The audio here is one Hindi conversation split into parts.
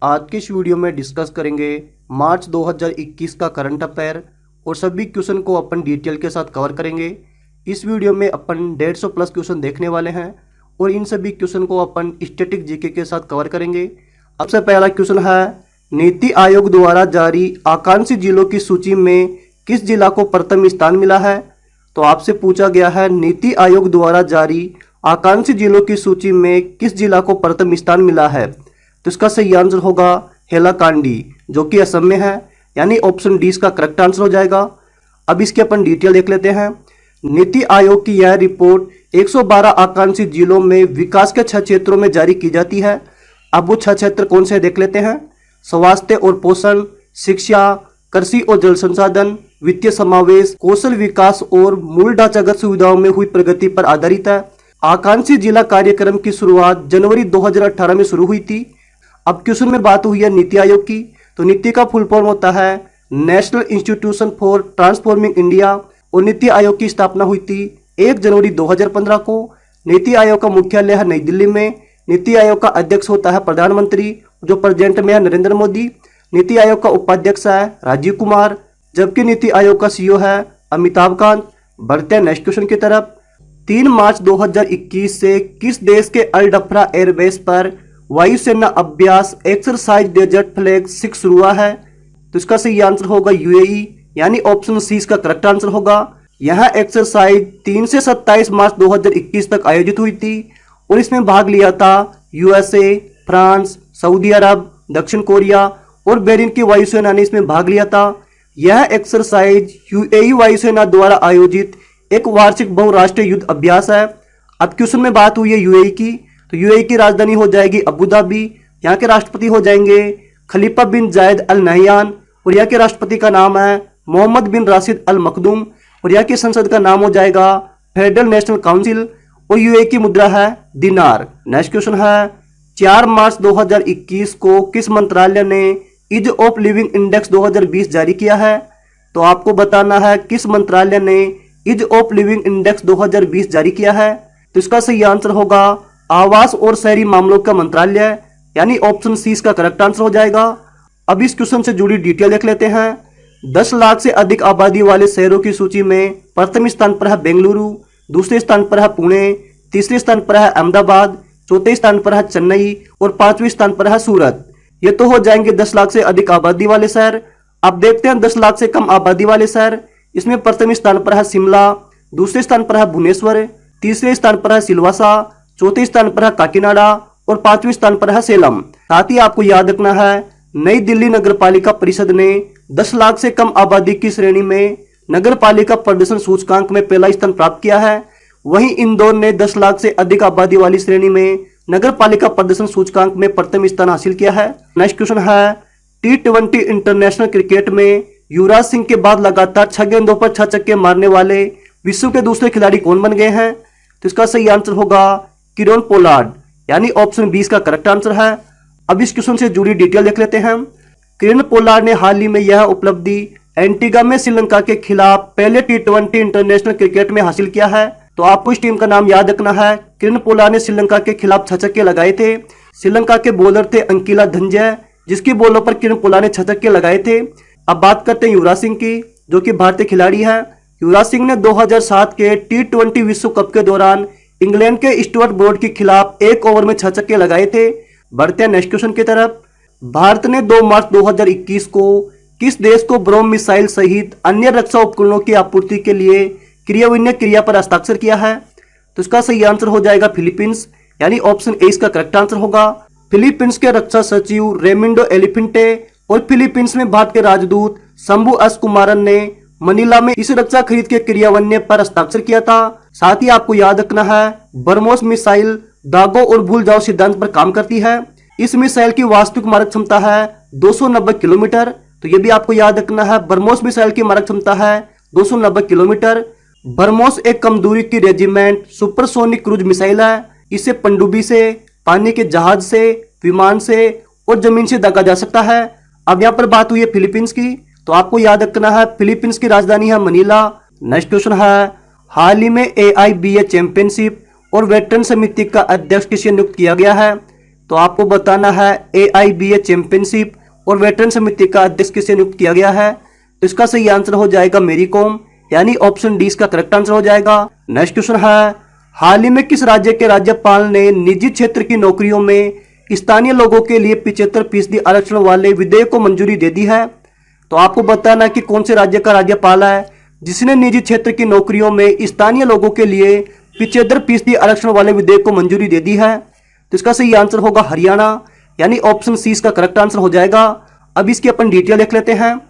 आज की इस वीडियो में डिस्कस करेंगे मार्च 2021 का करंट अफेयर और सभी क्वेश्चन को अपन डिटेल के साथ कवर करेंगे। इस वीडियो में अपन 150 प्लस क्वेश्चन देखने वाले हैं और इन सभी क्वेश्चन को अपन स्टैटिक जीके के साथ कवर करेंगे। सबसे पहला क्वेश्चन है, नीति आयोग द्वारा जारी आकांक्षी जिलों की सूची में किस जिला को प्रथम स्थान मिला है? तो आपसे पूछा गया है, नीति आयोग द्वारा जारी आकांक्षी जिलों की सूची में किस जिला को प्रथम स्थान मिला है? तो इसका सही आंसर होगा हैलाकांडी, जो कि असम में है, यानी ऑप्शन डी इसका करेक्ट आंसर हो जाएगा। अब इसके अपन डिटेल देख लेते हैं। नीति आयोग की यह रिपोर्ट 112 आकांक्षी जिलों में विकास के 6 क्षेत्रों में जारी की जाती है। अब वो 6 क्षेत्र कौन से देख लेते हैं। स्वास्थ्य और पोषण, शिक्षा, कृषि और जल संसाधन, वित्तीय समावेश, कौशल विकास और मूल ढांचागत सुविधाओं में हुई प्रगति पर आधारित है। आकांक्षी जिला कार्यक्रम की शुरुआत जनवरी 2018 में शुरू हुई थी। अब क्वेश्चन में बात हुई है नीति आयोग की, तो नीति का फुल फॉर्म होता है national institution for transforming India और नीति आयोग की स्थापना हुई थी 1 जनवरी 2015 को। नीति आयोग का मुख्यालय है नई दिल्ली में। नीति आयोग का अध्यक्ष होता है प्रधानमंत्री, जो प्रेजेंट में है नरेंद्र मोदी। नीति आयोग का उपाध्यक्ष है राजीव कुमार, जबकि नीति आयोग का सीईओ है अमिताभ कांत। बढ़ते हैं नेक्स्ट क्वेश्चन की तरफ। 3 मार्च 2021 से किस देश के अल डफ्रा एयरबेस पर वायुसेना अभ्यास एक्सरसाइज डेजर्ट फ्लैग 6 शुरू हुआ है? तो इसका सही आंसर होगा यूएई, यानी ऑप्शन सी इसका करेक्ट आंसर होगा। यह एक्सरसाइज 3 से 27 मार्च 2021 तक आयोजित हुई थी और इसमें भाग लिया था यूएसए, फ्रांस, सऊदी अरब, दक्षिण कोरिया और बेरिन की वायुसेना ने इसमें भाग लिया था। यह एक्सरसाइज यूएई वायुसेना द्वारा आयोजित एक वार्षिक बहुराष्ट्रीय युद्ध अभ्यास है। अब क्वेश्चन में बात हुई है यूएई की, तो यूएई की राजधानी हो जाएगी अबू धाबी। यहाँ के राष्ट्रपति हो जाएंगे खलीफा बिन जायद अल नहयान और यहाँ के राष्ट्रपति का नाम है मोहम्मद बिन राशिद अल मखदूम और यहाँ की संसद का नाम हो जाएगा फेडरल नेशनल काउंसिल और यूएई की मुद्रा है दिनार। नेक्स्ट क्वेश्चन है, 4 मार्च 2021 को किस मंत्रालय ने ईज ऑफ लिविंग इंडेक्स 2020 जारी किया है? तो आपको बताना है किस मंत्रालय ने ईज ऑफ लिविंग इंडेक्स 2020 जारी किया है। तो इसका सही आंसर होगा आवास और शहरी मामलों का मंत्रालय, यानी ऑप्शन सी इसका करेक्ट आंसर हो जाएगा। अब इस क्वेश्चन से जुड़ी डिटेल देख लेते हैं। 10 लाख से अधिक आबादी वाले शहरों की सूची में प्रथम स्थान पर है बेंगलुरु, दूसरे स्थान पर है पुणे, तीसरे स्थान पर है अहमदाबाद, चौथे स्थान पर है चेन्नई और 5वें स्थान पर है सूरत। ये तो हो जाएंगे 10 लाख से अधिक आबादी वाले शहर। अब देखते हैं 10 लाख से कम आबादी वाले शहर। इसमें प्रथम स्थान पर है शिमला, दूसरे स्थान पर है भुवनेश्वर, तीसरे स्थान पर है सिलवासा, चौथे स्थान पर है काकीनाडा और 5वें स्थान पर है सेलम। साथ ही आपको याद रखना है, नई दिल्ली नगर पालिका परिषद ने 10 लाख से कम आबादी की श्रेणी में नगर पालिका प्रदर्शन सूचकांक में पहला स्थान प्राप्त किया है। वहीं इंदौर ने 10 लाख से अधिक आबादी वाली श्रेणी में नगर पालिका प्रदर्शन सूचकांक में प्रथम स्थान हासिल किया है। नेक्स्ट क्वेश्चन है, T20 इंटरनेशनल क्रिकेट में युवराज सिंह के बाद लगातार 6 गेंदों पर 6 छक्के मारने वाले विश्व के दूसरे खिलाड़ी कौन बन गए हैं? तो इसका सही आंसर होगा किरोन पोलार्ड, यानी ऑप्शन 20 का करेक्ट आंसर है। अब इस क्वेश्चन से जुड़ी डिटेल देख लेते हैं। किरोन पोलार्ड ने हाल ही में यह उपलब्धि एंटीगा में श्रीलंका के खिलाफ पहले T20 इंटरनेशनल क्रिकेट में हासिल किया है। तो आपको इस टीम का नाम याद रखना है। किरोन पोलार्ड ने श्रीलंका के खिलाफ 6 छक्के लगाए थे। श्रीलंका के बॉलर थे अंकिला धनजय, जिसकी बॉलों पर किरोन पोलार्ड ने 6 छक्के लगाए थे। अब बात करते हैं युवराज सिंह की, जो कि भारतीय खिलाड़ी है। युवराज सिंह ने 2007 के T20 विश्व कप के दौरान इंग्लैंड के स्टुअर्ट ब्रॉड के खिलाफ 1 ओवर में 6 छक्के लगाए थे। बढ़ते हैं नेक्स्ट क्वेश्चन की तरफ। भारत ने 2 मार्च 2021 को किस देश को ब्रोम मिसाइल सहित अन्य रक्षा उपकरणों की आपूर्ति के लिए क्रियान्वयन क्रिया पर हस्ताक्षर किया है? तो इसका सही आंसर हो जाएगा फिलीपींस, यानी ऑप्शन ए इसका करेक्ट आंसर होगा। फिलीपींस के रक्षा सचिव रेमिंडो एलिफेंटे और फिलीपींस में भारत के राजदूत शंभू एस कुमारन ने मनीला में इस रक्षा खरीद के क्रियान्वयन पर हस्ताक्षर किया था। साथ ही आपको याद रखना है, ब्रह्मोस मिसाइल दागो और भूल जाओ सिद्धांत पर काम करती है। इस मिसाइल की वास्तविक मारक क्षमता है 290 किलोमीटर। तो ये भी आपको याद रखना है, ब्रह्मोस मिसाइल की मारक क्षमता है 290 किलोमीटर। ब्रह्मोस एक कम दूरी की रेजिमेंट सुपरसोनिक क्रूज मिसाइल है। इसे पनडुब्बी से, पानी के जहाज से, विमान से और जमीन से दागा जा सकता है। अब यहाँ पर बात हुई है फिलीपींस की, तो आपको याद रखना है फिलीपींस की राजधानी है मनीला। नेक्स्ट क्वेश्चन है, हाल ही में AIBA चैंपियनशिप और वेटरन समिति का अध्यक्ष किसे नियुक्त किया गया है? तो आपको बताना है AIBA चैंपियनशिप और वेटरन समिति का अध्यक्ष किसे नियुक्त किया गया है। तो इसका सही आंसर हो जाएगा मेरी कॉम, यानी ऑप्शन डी इसका करेक्ट आंसर हो जाएगा। नेक्स्ट क्वेश्चन है, हाल ही में किस राज्य के राज्यपाल ने निजी क्षेत्र की नौकरियों में स्थानीय लोगों के लिए 75% आरक्षण वाले विधेयक को मंजूरी दे दी है। तो आपको बताना है कि कौन से राज्य का राज्यपाल है जिसने निजी क्षेत्र की नौकरियों में स्थानीय लोगों के लिए 75% आरक्षण वाले विधेयक को मंजूरी दे दी है। तो इसका सही आंसर होगा हरियाणा, यानी ऑप्शन सी इसका करेक्ट आंसर हो जाएगा। अब इसकी अपन डिटेल देख लेते हैं।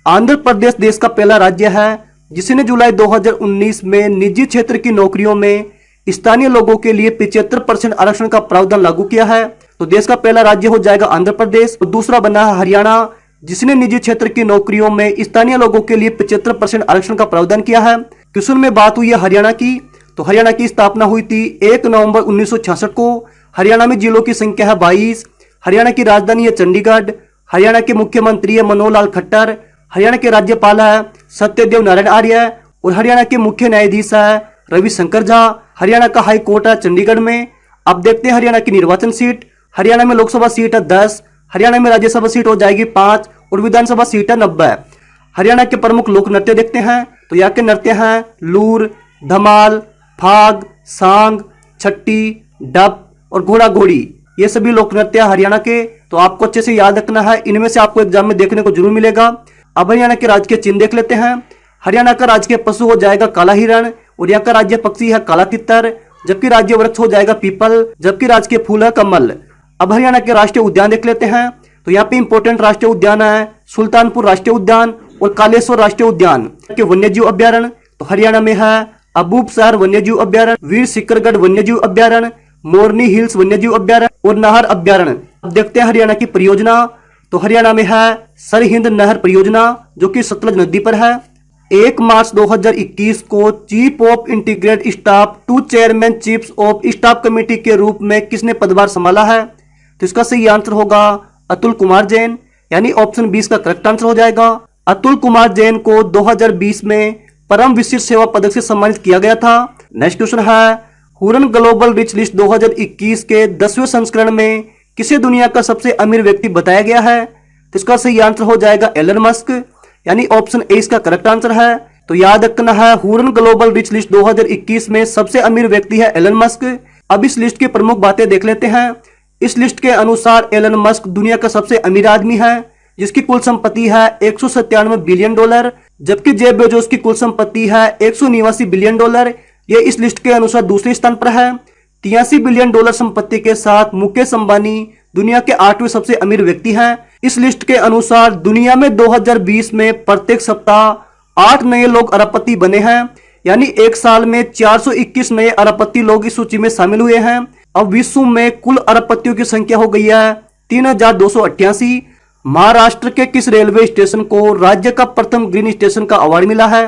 आंध्र प्रदेश देश का पहला राज्य है जिसने जुलाई 2019 में निजी क्षेत्र की नौकरियों में स्थानीय लोगों के लिए 75% आरक्षण का प्रावधान लागू किया है। तो देश का पहला राज्य हो जाएगा आंध्र प्रदेश। और दूसरा बना है हरियाणा, जिसने निजी क्षेत्र की नौकरियों में स्थानीय लोगों के लिए 75% आरक्षण का प्रावधान किया है। क्वेश्चन में बात हुई है हरियाणा की, तो हरियाणा की स्थापना हुई थी 1 नवंबर 1966 को। हरियाणा में जिलों की संख्या है 22। हरियाणा की राजधानी है चंडीगढ़। हरियाणा के मुख्यमंत्री है मनोहर लाल खट्टर। हरियाणा के राज्यपाल है सत्यदेव नारायण आर्य। और हरियाणा के मुख्य न्यायाधीश है रविशंकर झा। हरियाणा का हाई कोर्ट है चंडीगढ़ में। अब देखते हैं हरियाणा की निर्वाचन सीट। हरियाणा में लोकसभा सीट है 10। हरियाणा में राज्यसभा सीट हो जाएगी 5 और विधानसभा सीट है 90। हरियाणा के प्रमुख लोक नृत्य देखते हैं। तो यहाँ के नृत्य हैं लूर, धमाल, फाग, सांग, छट्टी, डप और घोड़ा घोड़ी। ये सभी लोक नृत्य हरियाणा के। तो आपको अच्छे से याद रखना है, इनमें से आपको एग्जाम में देखने को जरूर मिलेगा। अब हरियाणा के राजकीय चिन्ह देख लेते हैं। हरियाणा का राजकीय पशु हो जाएगा काला हिरण और यहाँ का राज्य पक्षी है काला तितर। जबकि राज्य वृक्ष हो जाएगा पीपल। जबकि राजकीय फूल है कमल। अब हरियाणा के राष्ट्रीय उद्यान देख लेते हैं। तो यहाँ पे इंपॉर्टेंट राष्ट्रीय उद्यान है सुल्तानपुर राष्ट्रीय उद्यान और कालेश्वर राष्ट्रीय उद्यान के वन्यजीव अभ्यारण्य। तो हरियाणा में है अबूबसर वन्यजीव अभ्यारण्य, वीर सिकरगढ़ वन्यजीव अभ्यारण्य, मोरनी हिल्स वन्यजीव अभ्यारण्य और नाहर अभ्यारण्य। अब देखते हैं हरियाणा की परियोजना। तो हरियाणा में है सरहिंद नहर परियोजना जो कि सतलज नदी पर है। 1 मार्च 2021 को chief of integrated staff to chairman chiefs of staff committee के रूप में किसने पदभार संभाला है। तो इसका सही आंसर होगा अतुल कुमार जैन, यानी ऑप्शन 20 का करेक्ट आंसर हो जाएगा। अतुल कुमार जैन को 2020 में परम विशिष्ट सेवा पदक से सम्मानित किया गया था। नेक्स्ट क्वेश्चन है, हुरन ग्लोबल रिच लिस्ट 2021 के 10वें संस्करण में किसे दुनिया का सबसे अमीर व्यक्ति बताया गया है। तो इसका सही आंसर हो जाएगा एलन मस्क, यानी ऑप्शन ए इसका करेक्ट आंसर है। तो याद रखना है, हुरन ग्लोबल रिच लिस्ट 2021 में सबसे अमीर व्यक्ति है एलन मस्क। अब इस लिस्ट की प्रमुख बातें देख लेते हैं। इस लिस्ट के अनुसार एलन मस्क दुनिया का सबसे अमीर आदमी है जिसकी कुल संपत्ति है $197 बिलियन, जबकि जेफ बेजोस की कुल संपत्ति है $189 बिलियन। ये इस लिस्ट के अनुसार दूसरे स्थान पर है। $83 बिलियन संपत्ति के साथ मुकेश अंबानी दुनिया के 8वें सबसे अमीर व्यक्ति हैं। इस लिस्ट के अनुसार दुनिया में 2020 में प्रत्येक सप्ताह 8 नए लोग अरबपति बने हैं, यानी एक साल में 421 नए अरबपति लोग इस सूची में शामिल हुए हैं। अब विश्व में कुल अरबपतियों की संख्या हो गई है 3288। महाराष्ट्र के किस रेलवे स्टेशन को राज्य का प्रथम ग्रीन स्टेशन का अवार्ड मिला है।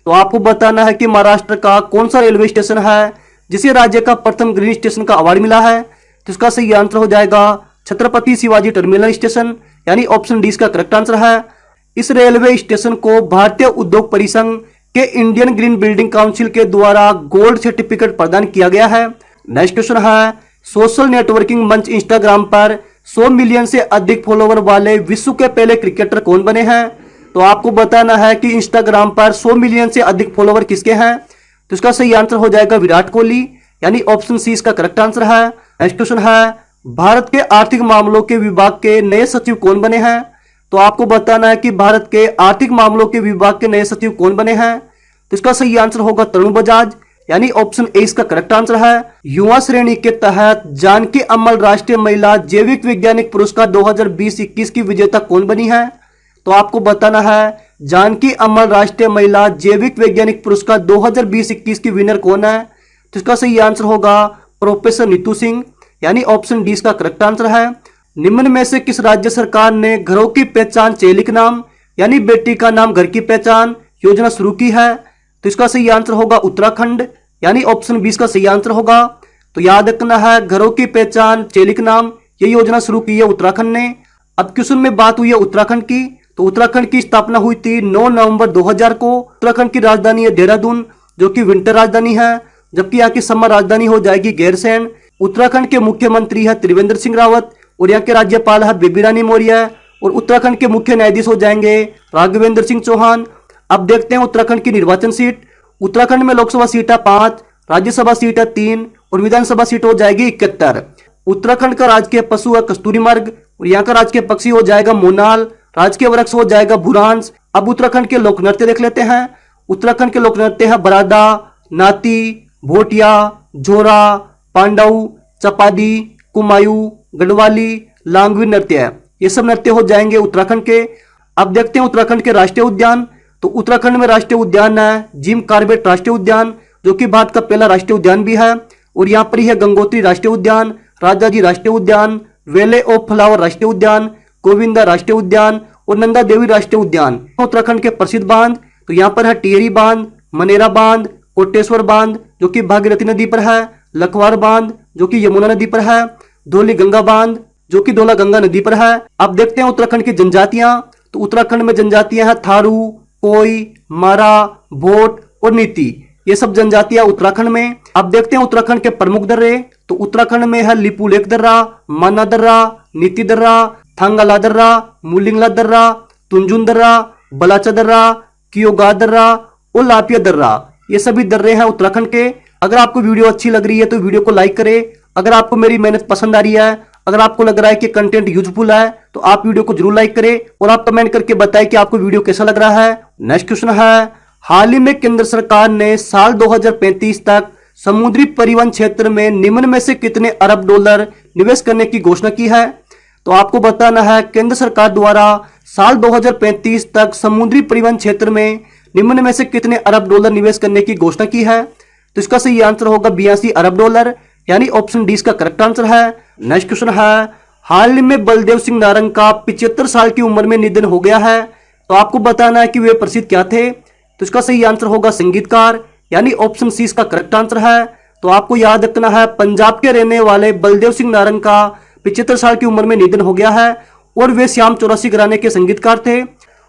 तो आपको बताना है कि महाराष्ट्र का कौन सा रेलवे स्टेशन है जिसे राज्य का प्रथम ग्रीन स्टेशन का अवार्ड मिला है। तो इसका सही आंसर हो जाएगा छत्रपति शिवाजी टर्मिनल स्टेशन, यानी ऑप्शन डी इसका करेक्ट आंसर है। इस रेलवे स्टेशन को भारतीय उद्योग परिसंघ के इंडियन ग्रीन बिल्डिंग काउंसिल के द्वारा गोल्ड सर्टिफिकेट प्रदान किया गया है। नेक्स्ट क्वेश्चन है, सोशल नेटवर्किंग मंच इंस्टाग्राम पर 100 मिलियन से अधिक फॉलोवर वाले विश्व के पहले क्रिकेटर कौन बने हैं। तो आपको बताना है कि इंस्टाग्राम पर 100 मिलियन से अधिक फॉलोवर किसके हैं। तो इसका सही आंसर हो जाएगा विराट कोहली, यानी ऑप्शन सी इसका करेक्ट आंसर है। नेक्स्ट क्वेश्चन है, भारत के आर्थिक मामलों के विभाग के नए सचिव कौन बने हैं। तो आपको बताना है कि भारत के आर्थिक मामलों के विभाग के नए सचिव कौन बने हैं। तो इसका सही आंसर होगा तरुण बजाज, यानी ऑप्शन ए इसका करेक्ट आंसर है। युवा श्रेणी के तहत जानकी अम्मल राष्ट्रीय महिला जैविक वैज्ञानिक पुरस्कार 2020-21 की विजेता कौन बनी है। तो आपको बताना है जानकी अम्मल राष्ट्रीय महिला जैविक वैज्ञानिक पुरस्कार 2020-21 की विनर कौन है। तो इसका सही आंसर होगा प्रोफेसर नीतू सिंह, यानी ऑप्शन डी इसका करेक्ट आंसर है। निम्न में से किस राज्य सरकार ने घरों की पहचान चेलिक नाम, यानी बेटी का नाम घर की पहचान योजना शुरू की है। तो इसका सही आंसर होगा उत्तराखंड, यानी ऑप्शन 20 का सही आंसर होगा। तो याद रखना है, घरों की पहचान चेलिक नाम ये योजना शुरू की है उत्तराखंड ने। अब क्वेश्चन में बात हुई है उत्तराखंड की। तो उत्तराखंड की स्थापना हुई थी 9 नवंबर 2000 को। उत्तराखंड की राजधानी है देहरादून, जो कि विंटर राजधानी है, जबकि यहाँ की समर राजधानी हो जाएगी गैरसैंण। उत्तराखंड के मुख्यमंत्री है त्रिवेंद्र सिंह रावत और यहाँ के राज्यपाल है बेबी रानी मौर्य और उत्तराखंड के मुख्य न्यायाधीश हो जाएंगे राघवेंद्र सिंह चौहान। अब देखते हैं उत्तराखंड की निर्वाचन सीट। उत्तराखंड में लोकसभा सीट है 5, राज्यसभा सीट है 3 और विधानसभा सीट हो जाएगी 71। उत्तराखंड का राजकीय पशु है कस्तूरी मृग और यहाँ का राजकीय पक्षी हो जाएगा मोनाल, राजकीय वृक्ष हो जाएगा भूरांस। अब उत्तराखंड के लोक नृत्य देख लेते हैं। उत्तराखंड के लोक नृत्य है बरादा, नाती, भोटिया, झोरा, पांडव, चपादी, कुमायूं, गढ़वाली, लांगवी नृत्य। ये सब नृत्य हो जाएंगे उत्तराखंड के। अब देखते हैं उत्तराखंड के राष्ट्रीय उद्यान। तो उत्तराखंड में राष्ट्रीय उद्यान है जिम कॉर्बेट राष्ट्रीय उद्यान, जो कि भारत का पहला राष्ट्रीय उद्यान भी है। और यहाँ पर ही है गंगोत्री राष्ट्रीय उद्यान, राजाजी राष्ट्रीय उद्यान, वैले ऑफ फ्लावर राष्ट्रीय उद्यान, गोविंदा राष्ट्रीय उद्यान और नंदा देवी राष्ट्रीय उद्यान। उत्तराखंड के प्रसिद्ध बांध तो यहाँ पर है टिहरी बांध, मनेरा बांध, कोटेश्वर बांध जो कि भागीरथी नदी पर है, लखवार बांध जो कि यमुना नदी पर है, धौली गंगा बांध जो कि धौला गंगा नदी पर है। अब देखते हैं उत्तराखंड की जनजातियां। तो उत्तराखंड में जनजातियां हैं थारू, कोई, मारा, भोट और नीति। ये सब जनजातियां उत्तराखंड में। अब देखते हैं उत्तराखंड के प्रमुख दर्रे। तो उत्तराखंड में है लिपुलेख दर्रा, माना दर्रा, नीति दर्रा, थांगाला दर्रा, मुलिंगला दर्रा, तुंजुन दर्रा, बलाचा दर्रा, कियोगा दर्रा और लापिया दर्रा। ये सभी दर्रे हैं उत्तराखंड के। अगर आपको वीडियो अच्छी लग रही है तो वीडियो को लाइक करें। अगर आपको मेरी मेहनत पसंद आ रही है, अगर आपको लग रहा है कि कंटेंट यूजफुल है तो आप वीडियो को जरूर लाइक करें और आप कमेंट करके बताएं कि आपको वीडियो कैसा लग रहा है। नेक्स्ट क्वेश्चन है, हाल ही में केंद्र सरकार ने साल 2035 तक समुद्री परिवहन क्षेत्र में निम्न में से कितने अरब डॉलर निवेश करने की घोषणा की है। तो आपको बताना है केंद्र सरकार द्वारा साल 2035 तक समुद्री परिवहन क्षेत्र में निम्न में से कितने अरब डॉलर निवेश करने की घोषणा की है। तो इसका सही आंसर होगा 82 अरब डॉलर, यानी ऑप्शन डी इसका करेक्ट आंसर है। नेक्स्ट क्वेश्चन है, हाल ही में बलदेव सिंह नारंग का 75 साल की उम्र में निधन हो गया है। तो आपको बताना है कि वे प्रसिद्ध क्या थे। तो इसका सही आंसर होगा संगीतकार, यानी ऑप्शन सी इसका करेक्ट आंसर है। तो आपको याद रखना है पंजाब के रहने वाले बलदेव सिंह नारंग का 75 साल की उम्र में निधन हो गया है और वे श्याम चौरासी घराने के संगीतकार थे।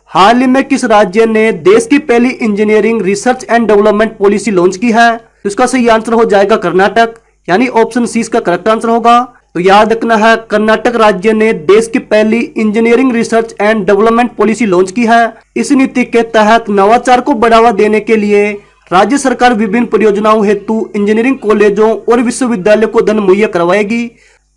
हाल ही में किस राज्य ने देश की पहली engineering research and development policy launch की है। तो इसका सही आंसर हो जाएगा कर्नाटक, यानी ऑप्शन सी इसका करेक्ट आंसर होगा। तो याद रखना है कर्नाटक राज्य ने देश की पहली engineering research and development policy launch की है। इस नीति के तहत नवाचार को बढ़ावा देने के लिए राज्य सरकार विभिन्न परियोजनाओं हेतु इंजीनियरिंग कॉलेजों और विश्वविद्यालयों को धन मुहैया करवाएगी।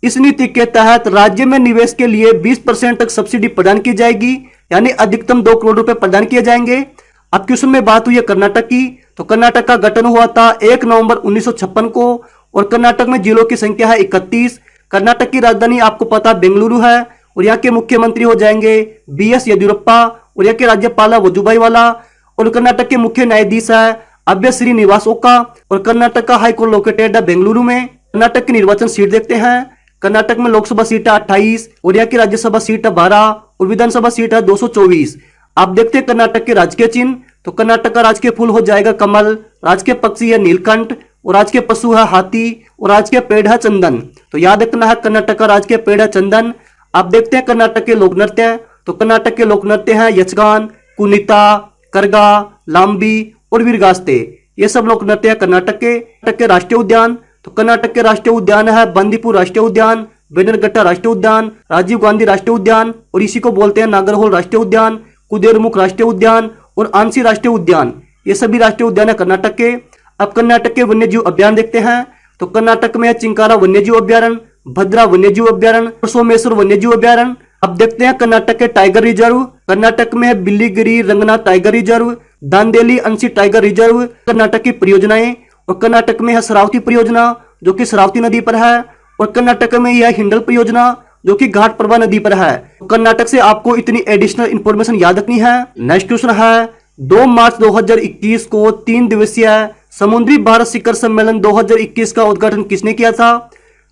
इस नीति के तहत राज्य में निवेश के लिए 20% तक सब्सिडी प्रदान की जाएगी, यानी अधिकतम 2 करोड़ रुपए प्रदान किए जाएंगे। अब क्वेश्चन में बात हुई है कर्नाटक की। तो कर्नाटक का गठन हुआ था 1 नवंबर 1956 को और कर्नाटक में जिलों की संख्या है 31। कर्नाटक की राजधानी आपको पता बेंगलुरु है और यहाँ के मुख्यमंत्री हो जाएंगे BS येदियुरप्पा और यहाँ के राज्यपाल है वजुभाई वाला और कर्नाटक के मुख्य न्यायाधीश है अभय श्रीनिवास ओका और कर्नाटक का हाईकोर्ट लोकेटेड है बेंगलुरु में। कर्नाटक की निर्वाचन सीट देखते हैं। कर्नाटक में लोकसभा सीट है 28 और यहाँ की राज्यसभा सीट है 12 और विधानसभा सीट है 224। आप देखते हैं कर्नाटक के राजकीय चिन्ह। तो कर्नाटक का राजकीय फूल हो जाएगा कमल, राजकीय पक्षी है नीलकंठ और राजकीय पशु है हाथी और राजकीय पेड़ है चंदन। तो याद रखना है कर्नाटक का राजकीय पेड़ है चंदन। आप देखते हैं कर्नाटक के लोक नृत्य। तो कर्नाटक के लोक नृत्य हैं यक्षगान, कुनिता, करगा, लांबी और वीरगास्ते। ये सब लोक नृत्य है कर्नाटक के राष्ट्रीय उद्यान। तो कर्नाटक के राष्ट्रीय उद्यान है बंदीपुर राष्ट्रीय उद्यान, बेनरघट्टा राष्ट्रीय उद्यान, राजीव गांधी राष्ट्रीय उद्यान और इसी को बोलते हैं नागरहोल राष्ट्रीय उद्यान, कुदेरमुख राष्ट्रीय उद्यान और आंसी राष्ट्रीय उद्यान। ये सभी राष्ट्रीय उद्यान है कर्नाटक के। अब कर्नाटक के वन्यजीव अभ्यारण्य देखते हैं। तो कर्नाटक में है चिंकारा वन्यजीव अभ्यारण्य, भद्रा वन्यजीव अभ्यारण्य और सोमेश्वर वन्यजीव अभ्यारण्य। अब देखते हैं कर्नाटक के टाइगर रिजर्व। कर्नाटक में है बिल्लीगिरी रंगनाथ टाइगर रिजर्व, दांदेली अंशी टाइगर रिजर्व कर्नाटक की परियोजनाएं। और कर्नाटक में है शरावती परियोजना जो कि शरावती नदी पर है और कर्नाटक में यह हिंडल परियोजना जो कि घाट प्रभा नदी पर है। कर्नाटक से आपको इतनी एडिशनल इंफॉर्मेशन याद रखनी है। नेक्स्ट क्वेश्चन है, 2 मार्च 2021 को 3 दिवसीय समुद्री भारत शिखर सम्मेलन 2021 का उद्घाटन किसने किया था।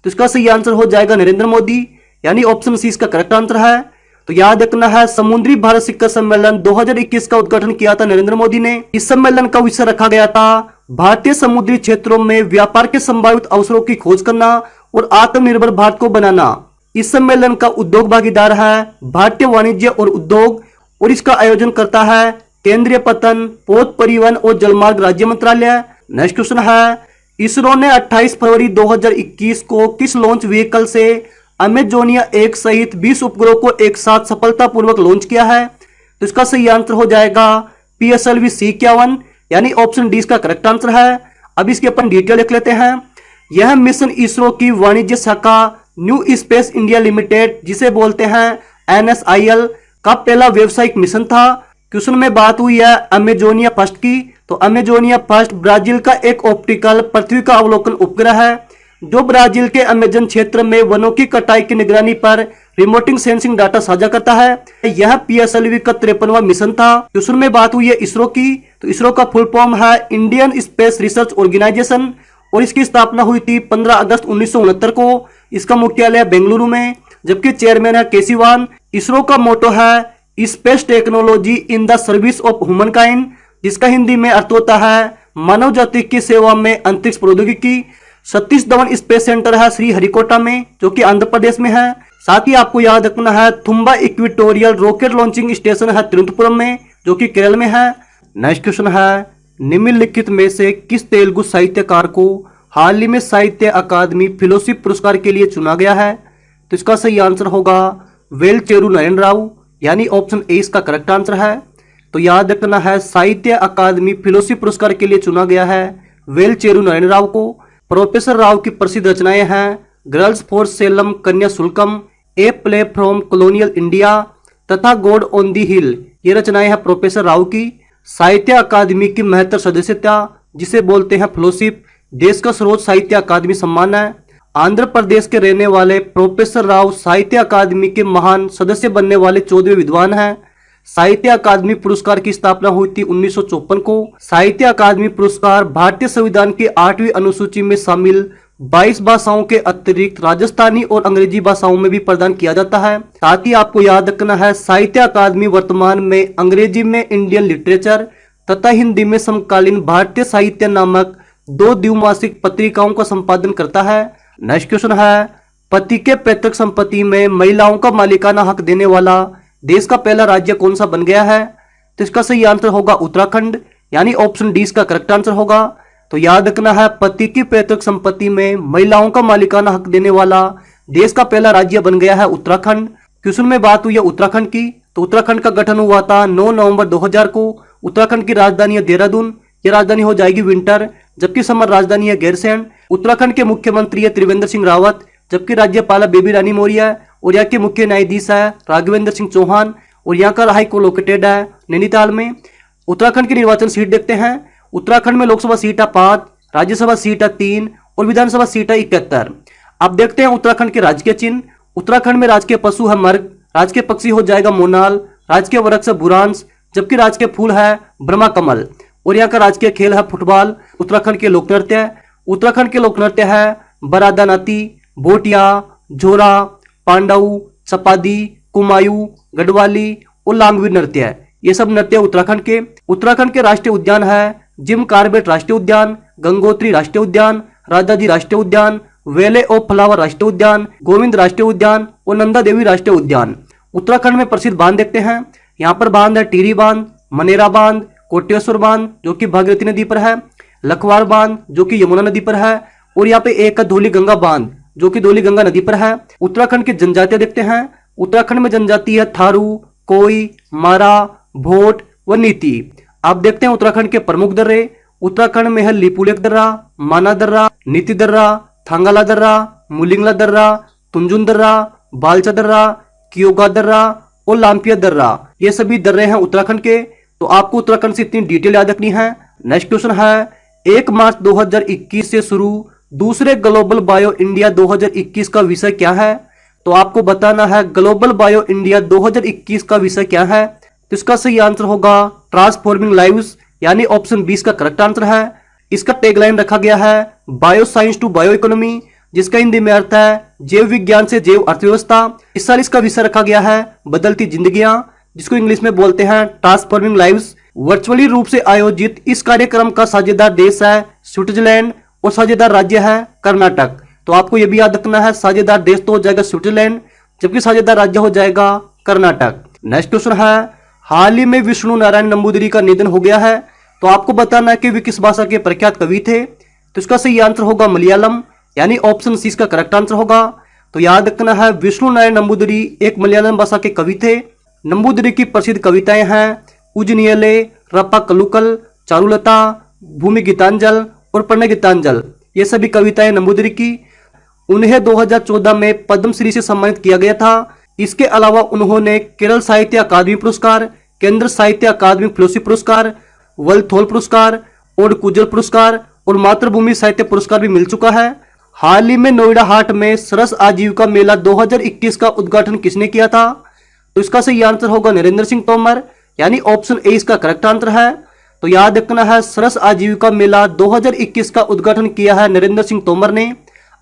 तो इसका सही आंसर हो जाएगा नरेंद्र मोदी, यानी ऑप्शन सी इसका करेक्ट आंसर है। तो याद रखना है समुद्री भारत शिखर सम्मेलन 2021 का उद्घाटन किया था नरेंद्र मोदी ने। इस सम्मेलन का विषय रखा गया था भारतीय समुद्री क्षेत्रों में व्यापार के संभावित अवसरों की खोज करना और आत्मनिर्भर भारत को बनाना। इस सम्मेलन का उद्योग भागीदार है भारतीय वाणिज्य और उद्योग और इसका आयोजन करता है केंद्रीय पतन, पोत परिवहन और जलमार्ग राज्य मंत्रालय। नेक्स्ट क्वेश्चन है, इसरो ने 28 फरवरी 2021 को किस लॉन्च व्हीकल से अमेजोनिया 1 सहित 20 उपग्रहों को एक साथ सफलतापूर्वक लॉन्च किया है? तो इसका सही आंसर हो जाएगा PSLV C51, यानी ऑप्शन डी इसका करेक्ट आंसर है। अब इसकी अपन डिटेल देख लेते हैं। यह मिशन इसरो की वाणिज्य शाखा न्यू स्पेस इंडिया लिमिटेड, जिसे बोलते हैं NSIL, का पहला व्यावसायिक मिशन था। क्वेश्चन में बात हुई है अमेजोनिया फर्स्ट की, तो अमेजोनिया फर्स्ट ब्राजील का एक ऑप्टिकल पृथ्वी का अवलोकन उपग्रह है जो ब्राजील के अमेजन क्षेत्र में वनों की कटाई की निगरानी पर रिमोटिंग सेंसिंग डाटा साझा करता है। यह PSLV का 53वां मिशन था। क्वेश्चन में बात हुई है इसरो की, तो इसरो का फुल फॉर्म है इंडियन स्पेस रिसर्च ऑर्गेनाइजेशन और इसकी स्थापना हुई थी 15 अगस्त 1969 को। इसका मुख्यालय बेंगलुरु में, जबकि चेयरमैन है के सिवान। इसरो का मोटो है space technology in the service of human kind, जिसका हिंदी में अर्थ होता है मानव जाति की सेवा में अंतरिक्ष प्रौद्योगिकी। सतीश धवन स्पेस सेंटर है श्रीहरिकोटा में, जो कि आंध्र प्रदेश में है। साथ ही आपको याद रखना है Thumba equatorial rocket launching station है तिरुवनंतपुरम में, जो कि केरल में है। नेक्स्ट क्वेश्चन है निम्नलिखित में से किस तेलुगु साहित्यकार को हाल ही में साहित्य अकादमी फेलोशिप पुरस्कार के लिए चुना गया है? तो इसका सही आंसर होगा वेलचेरू नारायण राव, यानी ऑप्शन ए इसका करेक्ट आंसर है। तो याद रखना है साहित्य अकादमी फेलोशिप पुरस्कार के लिए चुना गया है वेलचेरू नारायण राव को। प्रोफेसर राव की प्रसिद्ध रचनाएं हैं गर्ल्स फॉर सेलम कन्या शुल्कम, a play from colonial India तथा गॉड ऑन दी हिल। ये रचनाएं हैं प्रोफेसर राव की। साहित्य अकादमी की महत्तर सदस्यता, जिसे बोलते हैं फेलोशिप, देश का सर्वोच्च साहित्य अकादमी सम्मान है। आंध्र प्रदेश के रहने वाले प्रोफेसर राव साहित्य अकादमी के महान सदस्य बनने वाले 14वें विद्वान हैं। साहित्य अकादमी पुरस्कार की स्थापना हुई थी 1954 को। साहित्य अकादमी पुरस्कार भारतीय संविधान की 8वीं अनुसूची में शामिल 22 भाषाओं के अतिरिक्त राजस्थानी और अंग्रेजी भाषाओं में भी प्रदान किया जाता है। साथ ही आपको याद रखना है साहित्य अकादमी वर्तमान में अंग्रेजी में इंडियन लिटरेचर तथा हिंदी में समकालीन भारतीय साहित्य नामक 2 द्विमासिक पत्रिकाओं का संपादन करता है। नेक्स्ट क्वेश्चन है पति के पैतृक संपत्ति में महिलाओं का मालिकाना हक देने वाला देश का पहला राज्य कौन सा बन गया है? तो इसका सही आंसर होगा उत्तराखंड, यानी ऑप्शन डी इसका करेक्ट आंसर होगा। तो याद रखना है पति की पैतृक संपत्ति में महिलाओं का मालिकाना हक देने वाला देश का पहला राज्य बन गया है उत्तराखंड। क्वेश्चन में बात हुई है उत्तराखंड की, तो उत्तराखंड का गठन हुआ था 9 नवंबर 2000 को। उत्तराखंड की राजधानी है देहरादून, ये राजधानी हो जाएगी विंटर, जबकि समर राजधानी है गैरसैंण। उत्तराखंड के मुख्यमंत्री है त्रिवेंद्र सिंह रावत, जबकि राज्यपाल है बेबी रानी मौर्य है और यहाँ के मुख्य न्यायाधीश है राघवेंद्र सिंह चौहान और यहाँ का हाई कोर्ट लोकेटेड है नैनीताल में। उत्तराखंड की निर्वाचन सीट देखते हैं। उत्तराखंड में लोकसभा सीट है 5, राज्यसभा सीट है 3 और विधानसभा सीट है 71। अब देखते हैं उत्तराखंड के राजकीय चिन्ह। उत्तराखंड में राजकीय पशु है मर्ग, राजकीय पक्षी हो जाएगा मोनाल, राजकीय वृक्ष है बुरांश, जबकि राजकीय फूल है ब्रह्मा कमल और यहाँ का राजकीय खेल है फुटबॉल। उत्तराखंड के लोक नृत्य है बरादा नाती, भोटिया, झोरा, पांडव, चपादी, कुमायूं, गढ़वाली और लांगवीर नृत्य। ये सब नृत्य उत्तराखंड के राष्ट्रीय उद्यान है जिम कार्बेट राष्ट्रीय उद्यान, गंगोत्री राष्ट्रीय उद्यान, राजाजी राष्ट्रीय उद्यान, वेले ऑफ फ्लावर राष्ट्रीय उद्यान, गोविंद राष्ट्रीय उद्यान और नंदा देवी राष्ट्रीय उद्यान। उत्तराखंड में प्रसिद्ध बांध देखते हैं। यहाँ पर बांध है टिहरी बांध, मनेरा बांध, कोटेश्वर बांध जो कि भागीरथी नदी पर है, लखवार बांध जो कि यमुना नदी पर है और यहाँ पे एक है धौली गंगा बांध जो कि धौली गंगा नदी पर है। उत्तराखंड की जनजातियां देखते हैं। उत्तराखंड में जनजाति है थारू, कोई, मारा, भोट व नीति। आप देखते हैं उत्तराखंड के प्रमुख दर्रे। उत्तराखंड में है लिपुलेख दर्रा, माना दर्रा, नीति दर्रा, थांगाला दर्रा, मुलिंगला दर्रा, तुंजुन दर्रा, बालचा दर्रा, कियोगा दर्रा और लामपिया दर्रा। ये सभी दर्रे हैं उत्तराखंड के। तो आपको उत्तराखंड से इतनी डिटेल याद रखनी है। नेक्स्ट क्वेश्चन है 1 मार्च 2021 से शुरू दूसरे ग्लोबल बायो इंडिया 2021 का विषय क्या है? तो आपको बताना है ग्लोबल बायो इंडिया 2021 का विषय क्या है। तो इसका सही आंसर होगा ट्रांसफॉर्मिंग लाइव्स, यानी ऑप्शन 20 का करेक्ट आंसर है। इसका टैगलाइन रखा गया है bio science to bio economy, जिसका हिंदी में अर्थ है जैव विज्ञान से जैव अर्थव्यवस्था। इस साल इसका विषय रखा गया है बदलती जिंदगियां, जिसको इंग्लिश में बोलते हैं ट्रांसफॉर्मिंग लाइव्स। वर्चुअली रूप से आयोजित इस कार्यक्रम का साझेदार देश है स्विट्जरलैंड और साझेदार राज्य है कर्नाटक। तो आपको यह भी याद रखना है साझेदार देश तो हो जाएगा स्विट्जरलैंड, जबकि साझेदार राज्य हो जाएगा कर्नाटक। नेक्स्ट क्वेश्चन है हाल ही में विष्णु नारायण नंबूदिरी का निधन हो गया है। तो आपको बताना है कि वे किस भाषा के प्रख्यात कवि थे। तो इसका सही आंसर होगा मलयालम, यानी ऑप्शन सी इसका करेक्ट आंसर होगा। तो याद रखना है, विष्णु नायर नंबूदरी एक मलयालम भाषा के कवि थे। नंबूदरी की प्रसिद्ध कविताएं हैं उजनियले, रप्पा कलुकल, चारुलता, भूमि गीतांजल और प्रणय गीतांजल। ये सभी कविताएं नंबूदरी की। उन्हें 2014 में पद्मश्री से सम्मानित किया गया था। इसके अलावा उन्होंने केरल साहित्य अकादमी पुरस्कार, केंद्र साहित्य अकादमी फेलोशिप पुरस्कार, वल्थोल पुरस्कार और कुजल पुरस्कार और मातृभूमि साहित्य पुरस्कार भी मिल चुका है। हाल ही में नोएडा हाट में सरस आजीविका मेला 2021 का उद्घाटन किसने किया था? तो इसका सही आंसर होगा नरेंद्र सिंह तोमर, यानी ऑप्शन ए इसका करेक्ट आंसर है। तो याद रखना है, सरस आजीविका मेला 2021 का उद्घाटन किया है नरेंद्र सिंह तोमर ने।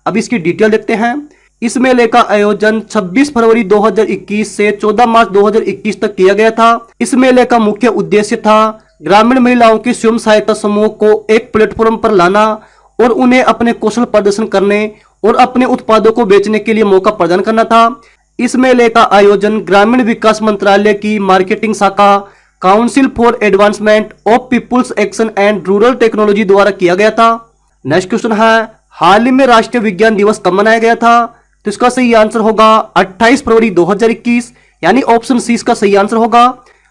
अब इसकी डिटेल देखते हैं। इस मेले का आयोजन 26 फरवरी 2021 से 14 मार्च 2021 तक किया गया था। इस मेले का मुख्य उद्देश्य था ग्रामीण महिलाओं की स्वयं सहायता समूह को एक प्लेटफॉर्म पर लाना और उन्हें अपने कौशल प्रदर्शन करने और अपने उत्पादों को बेचने के लिए मौका प्रदान करना था। इस मेले का आयोजन ग्रामीण विकास मंत्रालय की मार्केटिंग शाखा council for advancement of people's action and rural technology द्वारा किया गया था। नेक्स्ट क्वेश्चन है, हाल ही में राष्ट्रीय विज्ञान दिवस कब मनाया गया था? तो इसका सही आंसर होगा 28 फरवरी 2021, यानी ऑप्शन सी इसका सही आंसर होगा।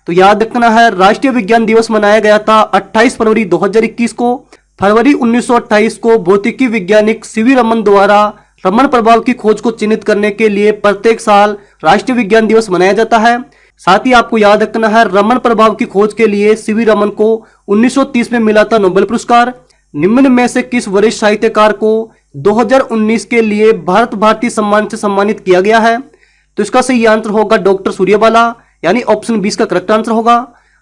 तो याद रखना है, राष्ट्रीय विज्ञान दिवस मनाया गया था 28 फरवरी 2021 को। फरवरी 1928 को भौतिकी वैज्ञानिक सीवी रमन द्वारा रमन प्रभाव की खोज को चिन्हित करने के लिए प्रत्येक साल राष्ट्रीय विज्ञान दिवस मनाया जाता है। साथ ही आपको याद रखना है, रमन प्रभाव की खोज के लिए सीवी रमन को 1930 में मिला था नोबेल पुरस्कार। निम्न में से किस वरिष्ठ साहित्यकार को 2019 के लिए भारत भारती सम्मान से सम्मानित किया गया है? तो इसका सही आंसर होगा डॉक्टर सूर्यबाला, यानी ऑप्शन बी इसका करेक्ट आंसर होगा।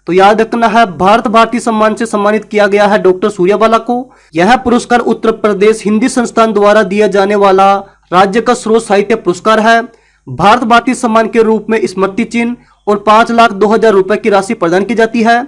तो याद रखना है, भारत भारती सम्मान से सम्मानित किया गया है डॉक्टर सूर्यबाला को। यह पुरस्कार उत्तर प्रदेश हिंदी संस्थान द्वारा दिया जाने वाला राज्य का सर्वोच्च साहित्य पुरस्कार है। भारत भारती सम्मान के रूप में स्मृति चिन्ह और 5,02,000 रुपए की राशि प्रदान की जाती है।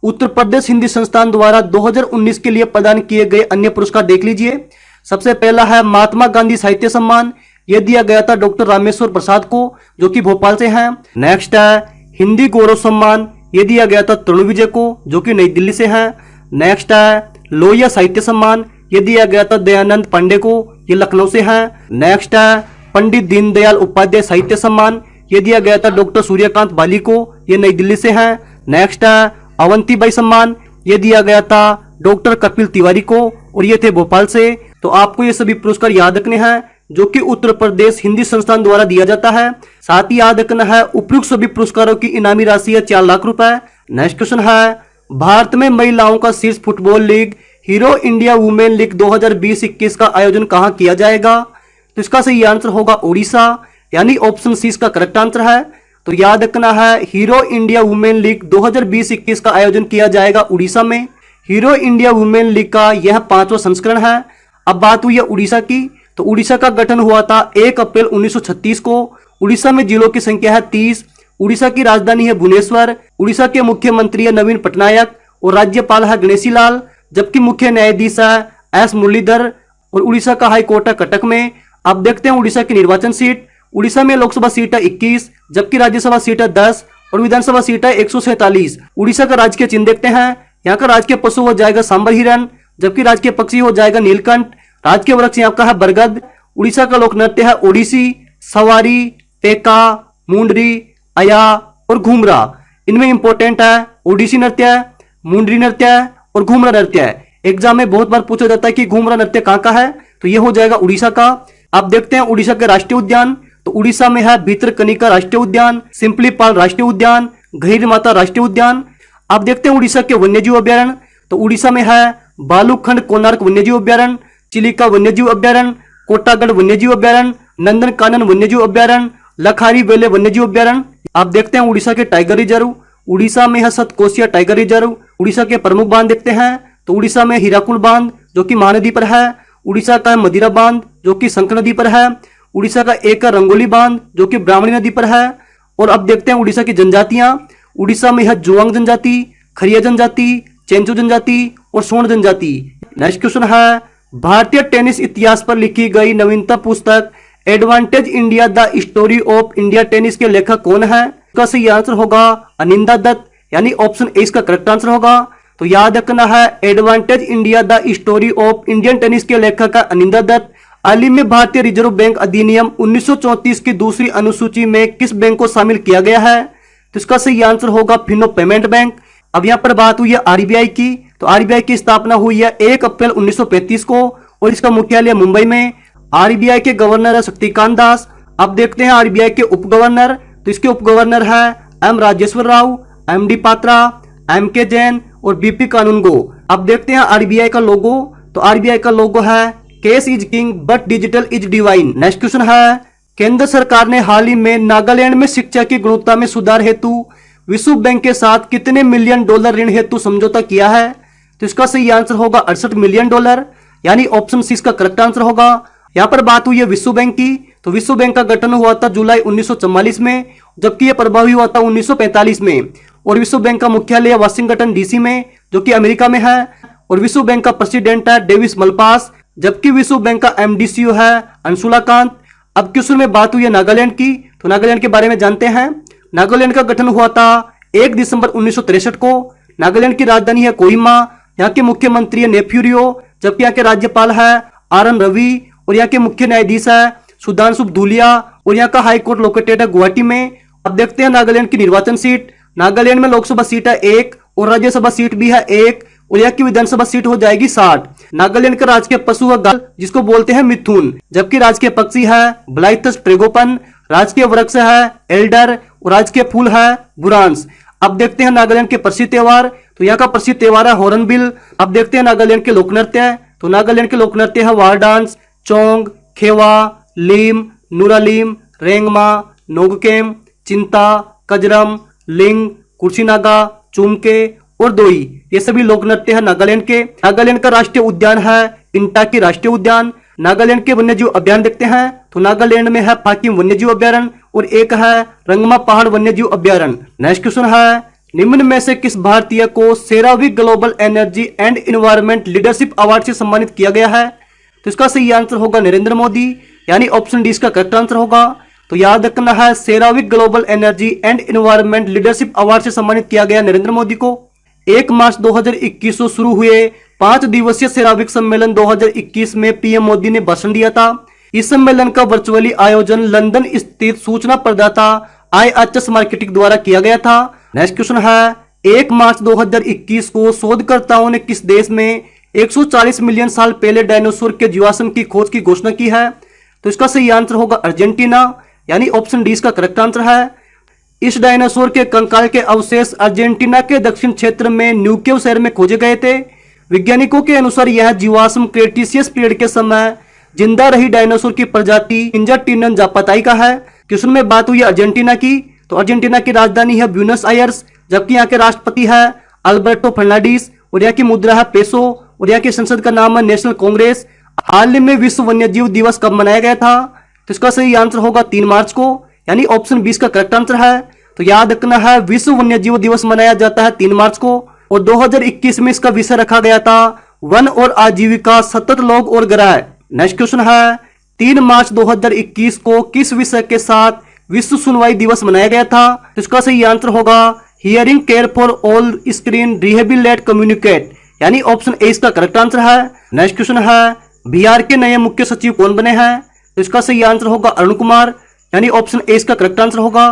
उत्तर प्रदेश हिंदी संस्थान द्वारा 2019 के लिए प्रदान किए गए अन्य पुरस्कार देख लीजिए। सबसे पहला है महात्मा गांधी साहित्य सम्मान, यह दिया गया था डॉक्टर रामेश्वर प्रसाद को, जो कि भोपाल से हैं। नेक्स्ट है हिंदी गौरव सम्मान, यह दिया गया था तरुण विजय को, जो कि नई दिल्ली से हैं। नेक्स्ट है लोहिया साहित्य सम्मान, यह दिया गया था दयानंद पांडे को, ये लखनऊ से हैं। नेक्स्ट है पंडित दीनदयाल उपाध्याय साहित्य सम्मान, यह दिया गया था डॉक्टर सूर्यकांत बाली को, ये नई दिल्ली से हैं। नेक्स्ट है अवंतीबाई सम्मान, यह दिया गया था डॉक्टर कपिल तिवारी को और ये थे भोपाल से। तो आपको ये सभी पुरस्कार याद रखने हैं, जो कि उत्तर प्रदेश हिंदी संस्थान द्वारा दिया जाता है। साथ ही याद रखना है, उपयुक्त सभी पुरस्कारों की इनामी राशि है 4 लाख रुपए। नेक्स्ट क्वेश्चन है, भारत में महिलाओं का शीर्ष football league hero India women league 2020-21 का आयोजन कहां किया जाएगा? तो इसका सही आंसर होगा उड़ीसा, यानी ऑप्शन सी इसका करेक्ट आंसर है। तो याद रखना है, हीरो इंडिया वुमेन लीग 2020-21 का आयोजन किया जाएगा उड़ीसा में। हीरो इंडिया वुमेन लीग का यह 5वां संस्करण है। अब बात हुई है उड़ीसा की, तो उड़ीसा का गठन हुआ था 1 अप्रैल 1936 को। उड़ीसा में जिलों की संख्या है 30। उड़ीसा की राजधानी है भुवनेश्वर। उड़ीसा के मुख्यमंत्री है नवीन पटनायक और राज्यपाल है गणेशी लाल, जबकि मुख्य न्यायाधीश है एस मुरलीधर और उड़ीसा का हाई कोर्ट है कटक में। अब देखते हैं उड़ीसा की निर्वाचन सीट। उड़ीसा में लोकसभा सीट है 21, जबकि राज्यसभा सीट है 10 और विधानसभा सीट है 147। उड़ीसा का राजकीय चिन्ह देखते हैं। यहाँ का राजकीय पशु हो जाएगा सांबर हिरन, जबकि राजकीय पक्षी हो जाएगा नीलकंठ। राजकीय वृक्ष यहाँ का है बरगद। उड़ीसा का लोक नृत्य है ओडिसी, सवारी, पेका, मुंडरी, अया और घूमरा। इनमें इंपॉर्टेंट है ओडिसी नृत्य, मुंडरी नृत्य और घूमरा नृत्य। एग्जाम में बहुत बार पूछा जाता है कि घूमरा नृत्य कहाँ का है, तो ये हो जाएगा उड़ीसा का। अब देखते हैं उड़ीसा के राष्ट्रीय उद्यान। तो उड़ीसा में है भितरकनिका राष्ट्रीय उद्यान, सिंपलीपाल राष्ट्रीय उद्यान, गहीर माता राष्ट्रीय उद्यान। अब देखते हैं उड़ीसा के वन्यजीव अभ्यारण्य। तो उड़ीसा में है बालूखंड कोणार्क वन्यजीव अभ्यारण्य, चिलिका वन्यजीव अभ्यारण्य, कोटागढ़ वन्यजीव अभ्यारण्य, नंदनकानन वन्यजीव अभ्यारण्य, लखारी बेले वन्यजीव अभ्यारण्य। आप देखते हैं उड़ीसा के टाइगर रिजर्व। उड़ीसा में है सतकोसिया टाइगर रिजर्व। उड़ीसा के प्रमुख बांध देखते हैं। तो उड़ीसा में हीराकुड बांध, जो कि महानदी पर है। उड़ीसा का मदिरा बांध, जो कि शंख नदी पर है। उड़ीसा का एक रंगोली बांध, जो कि ब्राह्मणी नदी पर है। और अब देखते हैं उड़ीसा की जनजातियां। उड़ीसा में है जुआंग जनजाति, खरिया जनजाति, चेंचू जनजाति और सोन जनजाति। नेक्स्ट क्वेश्चन है, भारतीय टेनिस इतिहास पर लिखी गई नवीनतम पुस्तक advantage India the story of India tennis के लेखक कौन है? इसका सही आंसर होगा अनिंदा दत्त, यानी ऑप्शन ए इसका करेक्ट आंसर होगा। तो याद रखना है advantage India the story of Indian tennis के लेखक है अनिंदा दत्त। हाल ही में भारतीय रिजर्व बैंक अधिनियम 1934 की दूसरी अनुसूची में किस बैंक को शामिल किया गया है? तो इसका सही आंसर होगा फिनो पेमेंट बैंक। अब यहाँ पर बात हुई है आरबीआई की, तो आरबीआई की स्थापना हुई है 1 अप्रैल 1935 को और इसका मुख्यालय मुंबई में। आरबीआई के गवर्नर है शक्तिकांत दास। अब देखते हैं आरबीआई के उप गवर्नर, तो इसके उप गवर्नर है M Rajeshwar Rao, M D Patra, M K Jain और बीपी कानूनगो। अब देखते हैं आरबीआई का लोगो, तो आरबीआई का लोगो है cash is king but digital is divine. Next question है केंद्र सरकार ने हाल ही में नागालैंड में शिक्षा की गुणवत्ता में सुधार हेतु विश्व बैंक के साथ कितने मिलियन डॉलर ऋण हेतु समझौता किया है? तो इसका सही आंसर होगा 68 मिलियन डॉलर, यानी ऑप्शन सी इसका करेक्ट आंसर होगा। यहाँ पर बात हुई है विश्व बैंक की, तो विश्व बैंक का गठन हुआ था जुलाई 1944 में, जबकि यह प्रभावी हुआ था 1945 में। और विश्व बैंक का मुख्यालय वाशिंगटन डीसी में, जो कि अमेरिका में है। और विश्व बैंक का प्रेसिडेंट है डेविस मलपास, जबकि विश्व बैंक का एमडीसीओ है अंशुला कांत। अब क्वेश्चन में बात हुई है नागालैंड की, तो नागालैंड के बारे में जानते हैं। नागालैंड का गठन हुआ था 1 दिसंबर 1963 को। नागालैंड की राजधानी है कोहिमा। यहाँ के मुख्यमंत्री है नेफ्यूरियो, जबकि यहाँ के राज्यपाल है आर एन रवि और यहाँ के मुख्य न्यायाधीश है सुधांशु धूलिया और यहाँ का हाई कोर्ट लोकेटेड है गुवाहाटी में। अब देखते हैं नागालैंड की निर्वाचन सीट। नागालैंड में लोकसभा सीट है 1 और राज्यसभा सीट भी है 1 और यहाँ की विधानसभा सीट हो जाएगी 60। नागालैंड का राजकीय पशु है गाय, जिसको बोलते हैं मिथुन, जबकि राजकीय पक्षी है ब्लाइथस ट्रेगोपन, राजकीय वृक्ष है एल्डर और राजकीय फूल है बुरांस। अब देखते हैं नागालैंड के प्रसिद्ध त्योहार, तो यहाँ का प्रसिद्ध त्योहार है हॉर्नबिल। अब देखते हैं नागालैंड के लोक नृत्य, तो नागालैंड के लोक नृत्य है वार डांस, चोंग, खेवा, लीम, नूरालीम, रेंगमा, नोगकेम, चिंता, कजरम, लिंग, कुर्सीनागा, चुमके और दोई। ये सभी लोक नृत्य है नागालैंड के। नागालैंड का राष्ट्रीय उद्यान है इंटाकी राष्ट्रीय उद्यान। नागालैंड के वन्यजीव अभ्यारण्य देखते हैं, तो नागालैंड में है फाकिम वन्यजीव अभ्यारण्य और एक है रंगमा पहाड़ वन्यजीव अभ्यारण्य। नेक्स्ट क्वेश्चन है निम्न में से किस भारतीय को CERAWeek global energy and environment leadership award से सम्मानित किया गया है? तो इसका सही आंसर होगा नरेंद्र मोदी, यानी ऑप्शन डी इसका करेक्ट आंसर होगा। तो याद रखना है CERAWeek global energy and environment leadership award से सम्मानित किया गया नरेंद्र मोदी को। 1 मार्च 2021 को शुरू हुए 5 दिवसीय सेरावीक सम्मेलन 2021 में पीएम मोदी ने भाषण दिया था। इस सम्मेलन का वर्चुअली आयोजन लंदन स्थित सूचना प्रदाता IHS मार्केटिंग द्वारा किया गया था। नेक्स्ट क्वेश्चन है 1 मार्च 2021 को शोधकर्ताओं ने किस देश में 140 मिलियन साल पहले डायनासोर के जीवाश्म की खोज की घोषणा की है? तो इसका सही आंसर होगा अर्जेंटीना, यानी ऑप्शन डी इसका करेक्ट आंसर है। इस डायनासोर के कंकाल के अवशेष अर्जेंटीना के दक्षिण क्षेत्र में न्यूक्यू शहर में खोजे गए थे। वैज्ञानिकों के अनुसार यह जीवाश्म क्रेटिसियस पीरियड के समय जिंदा रही डायनासोर की प्रजाति इंजरटीनन जापाताई का है। क्वेश्चन में बात हुई अर्जेंटीना की, तो अर्जेंटीना की राजधानी है ब्यूनस आयर्स, जबकि यहाँ के राष्ट्रपति है अल्बर्टो फर्नांडिस और यहाँ की मुद्रा है पेसो और यहाँ की संसद का नाम है नेशनल कांग्रेस। हाल ही में विश्व वन्यजीव दिवस कब मनाया गया था? तो इसका सही आंसर होगा 3 मार्च को, यानी ऑप्शन 20 का करेक्ट आंसर है। तो याद रखना है विश्व वन्यजीव दिवस मनाया जाता है 3 मार्च को और 2021 में इसका विषय रखा गया था वन और आजीविका, सतत लोग और ग्रह। नेक्स्ट क्वेश्चन है 3 मार्च 2021 को किस विषय के साथ विश्व सुनवाई दिवस मनाया गया था? तो इसका सही आंसर होगा hearing care for all screen rehabilitate communicate, यानी ऑप्शन ए इसका करेक्ट आंसर है। नेक्स्ट क्वेश्चन है बिहार के नए मुख्य सचिव कौन बने हैं? तो इसका सही आंसर होगा अरुण कुमार, यानी ऑप्शन ए इसका करेक्ट आंसर होगा।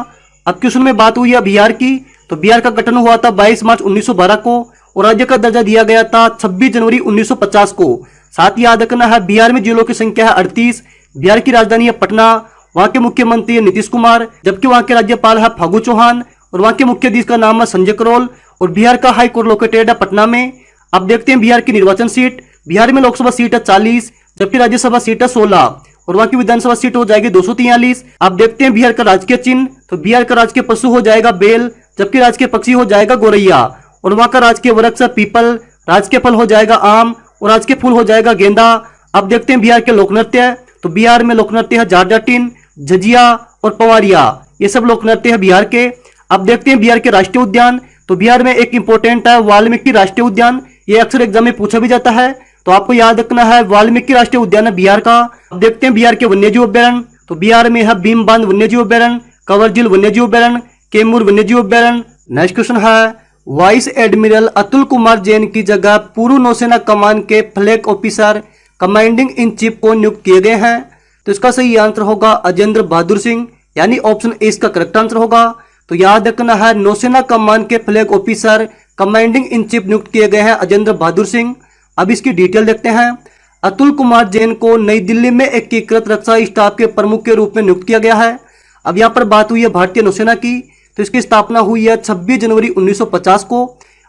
अब क्वेश्चन में बात हुई है बिहार की, तो बिहार का गठन हुआ था 22 मार्च 1912 को और राज्य का दर्जा दिया गया था 26 जनवरी 1950 को। साथ ही याद रखना है बिहार में जिलों की संख्या है 38। बिहार की राजधानी है पटना, वहां के मुख्यमंत्री है नीतीश कुमार, जबकि वहां के राज्यपाल है फागू चौहान और वहां के मुख्याधीश का नाम है संजय करोल और बिहार का हाई कोर्ट लोकेटेड है पटना में। अब देखते हैं बिहार की निर्वाचन सीट। बिहार में लोकसभा सीट है 40, जबकि राज्यसभा सीट है 16 और वहां की विधानसभा सीट हो जाएगी 243। अब देखते हैं बिहार का राजकीय चिन्ह, तो बिहार का राजकीय पशु हो जाएगा बेल, जबकि राजकीय पक्षी हो जाएगा गोरैया और वहां का राजकीय वृक्ष है पीपल, राजकीय फल हो जाएगा आम और राजकीय फूल हो जाएगा गेंदा। अब देखते हैं बिहार के लोक नृत्य, तो बिहार में लोक नृत्य है जारजाटिन, झजिया और पवारिया, ये सब लोक नृत्य है बिहार के। अब देखते हैं बिहार के राष्ट्रीय उद्यान, तो बिहार में एक इंपॉर्टेंट है वाल्मीकि राष्ट्रीय उद्यान, ये अक्सर एग्जाम में पूछा भी जाता है, तो आपको याद रखना है वाल्मीकि राष्ट्रीय उद्यान है बिहार का। अब देखते हैं बिहार के वन्यजीव अभ्यारण्य, तो बिहार में है भीम बांध वन्यजीव अभ्यारण्य, कंवर झील वन्यजीव अभ्यारण्य, कैमूर वन्यजीव अभ्यारण्य। नेक्स्ट क्वेश्चन है वाइस एडमिरल अतुल कुमार जैन की जगह पूर्व नौसेना कमान के flag officer commanding in chief को नियुक्त किए गए हैं। तो इसका सही आंसर होगा अजेंद्र बहादुर सिंह, यानी ऑप्शन ए इसका करेक्ट आंसर होगा। तो याद रखना है, नौसेना कमान के flag officer commanding in chief नियुक्त किए गए हैं अजेंद्र बहादुर सिंह। अब इसकी डिटेल देखते हैं। अतुल कुमार जैन को नई दिल्ली में एकीकृत रक्षा स्टाफ के प्रमुख के रूप में नियुक्त किया गया है। अब यहाँ पर बात हुई है भारतीय नौसेना की, तो इसकी स्थापना हुई है 26 जनवरी 1950 को।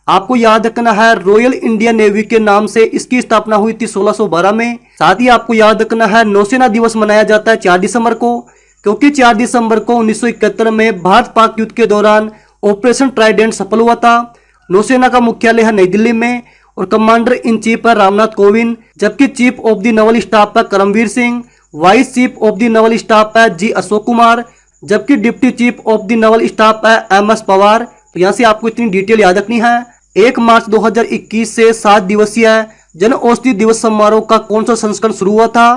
आपको याद रखना है, रॉयल इंडियन नेवी के नाम से इसकी स्थापना हुई थी 1612 में। साथ ही आपको याद रखना है, नौसेना दिवस मनाया जाता है 4 दिसंबर को, क्योंकि 4 दिसंबर को 1971 में भारत पाक युद्ध के दौरान ऑपरेशन ट्राइडेंट सफल हुआ था। नौसेना का मुख्यालय है नई दिल्ली में और कमांडर इन चीफ है रामनाथ कोविंद, जबकि chief of the naval staff है Karambir Singh, vice chief of the naval staff है जी अशोक कुमार, जबकि deputy chief of the naval staff है एम.एस. पवार। तो यहाँ से आपको इतनी डिटेल याद रखनी है। 1 मार्च 2021 से 7 दिवसीय जन औषधि दिवस समारोह का कौन सा संस्करण शुरू हुआ था?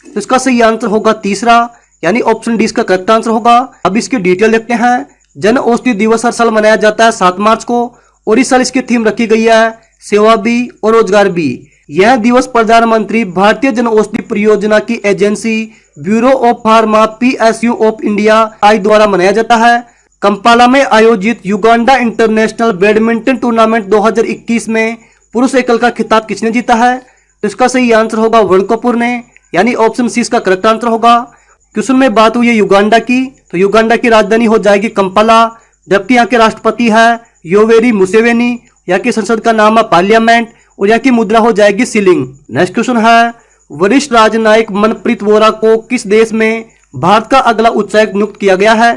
तो इसका सही आंसर होगा तीसरा, यानी ऑप्शन डी इसका करेक्ट आंसर होगा। अब इसकी डिटेल देखते हैं। जन औषधि दिवस हर साल मनाया जाता है 7 मार्च को और इस साल इसकी थीम रखी गई है सेवा भी और रोजगार भी। यह दिवस प्रधानमंत्री भारतीय जन औषधि परियोजना की agency bureau of pharma PSU of India I द्वारा मनाया जाता है। कंपाला में आयोजित युगांडा इंटरनेशनल बैडमिंटन टूर्नामेंट 2021 में पुरुष एकल का खिताब किसने जीता है? तो इसका सही आंसर होगा वरुण कपूर ने, यानी ऑप्शन सी इसका करेक्ट आंसर होगा। क्वेश्चन में बात हुई है युगांडा की, तो युगांडा की राजधानी हो जाएगी कंपाला, जबकि यहाँ के राष्ट्रपति है योवेरी मुसेवेनी, यहाँ की संसद का नाम है पार्लियामेंट और यहाँ की मुद्रा हो जाएगी शिलिंग। नेक्स्ट क्वेश्चन है, वरिष्ठ राजनयिक मनप्रीत वोरा को किस देश में भारत का अगला उच्चायुक्त नियुक्त किया गया है?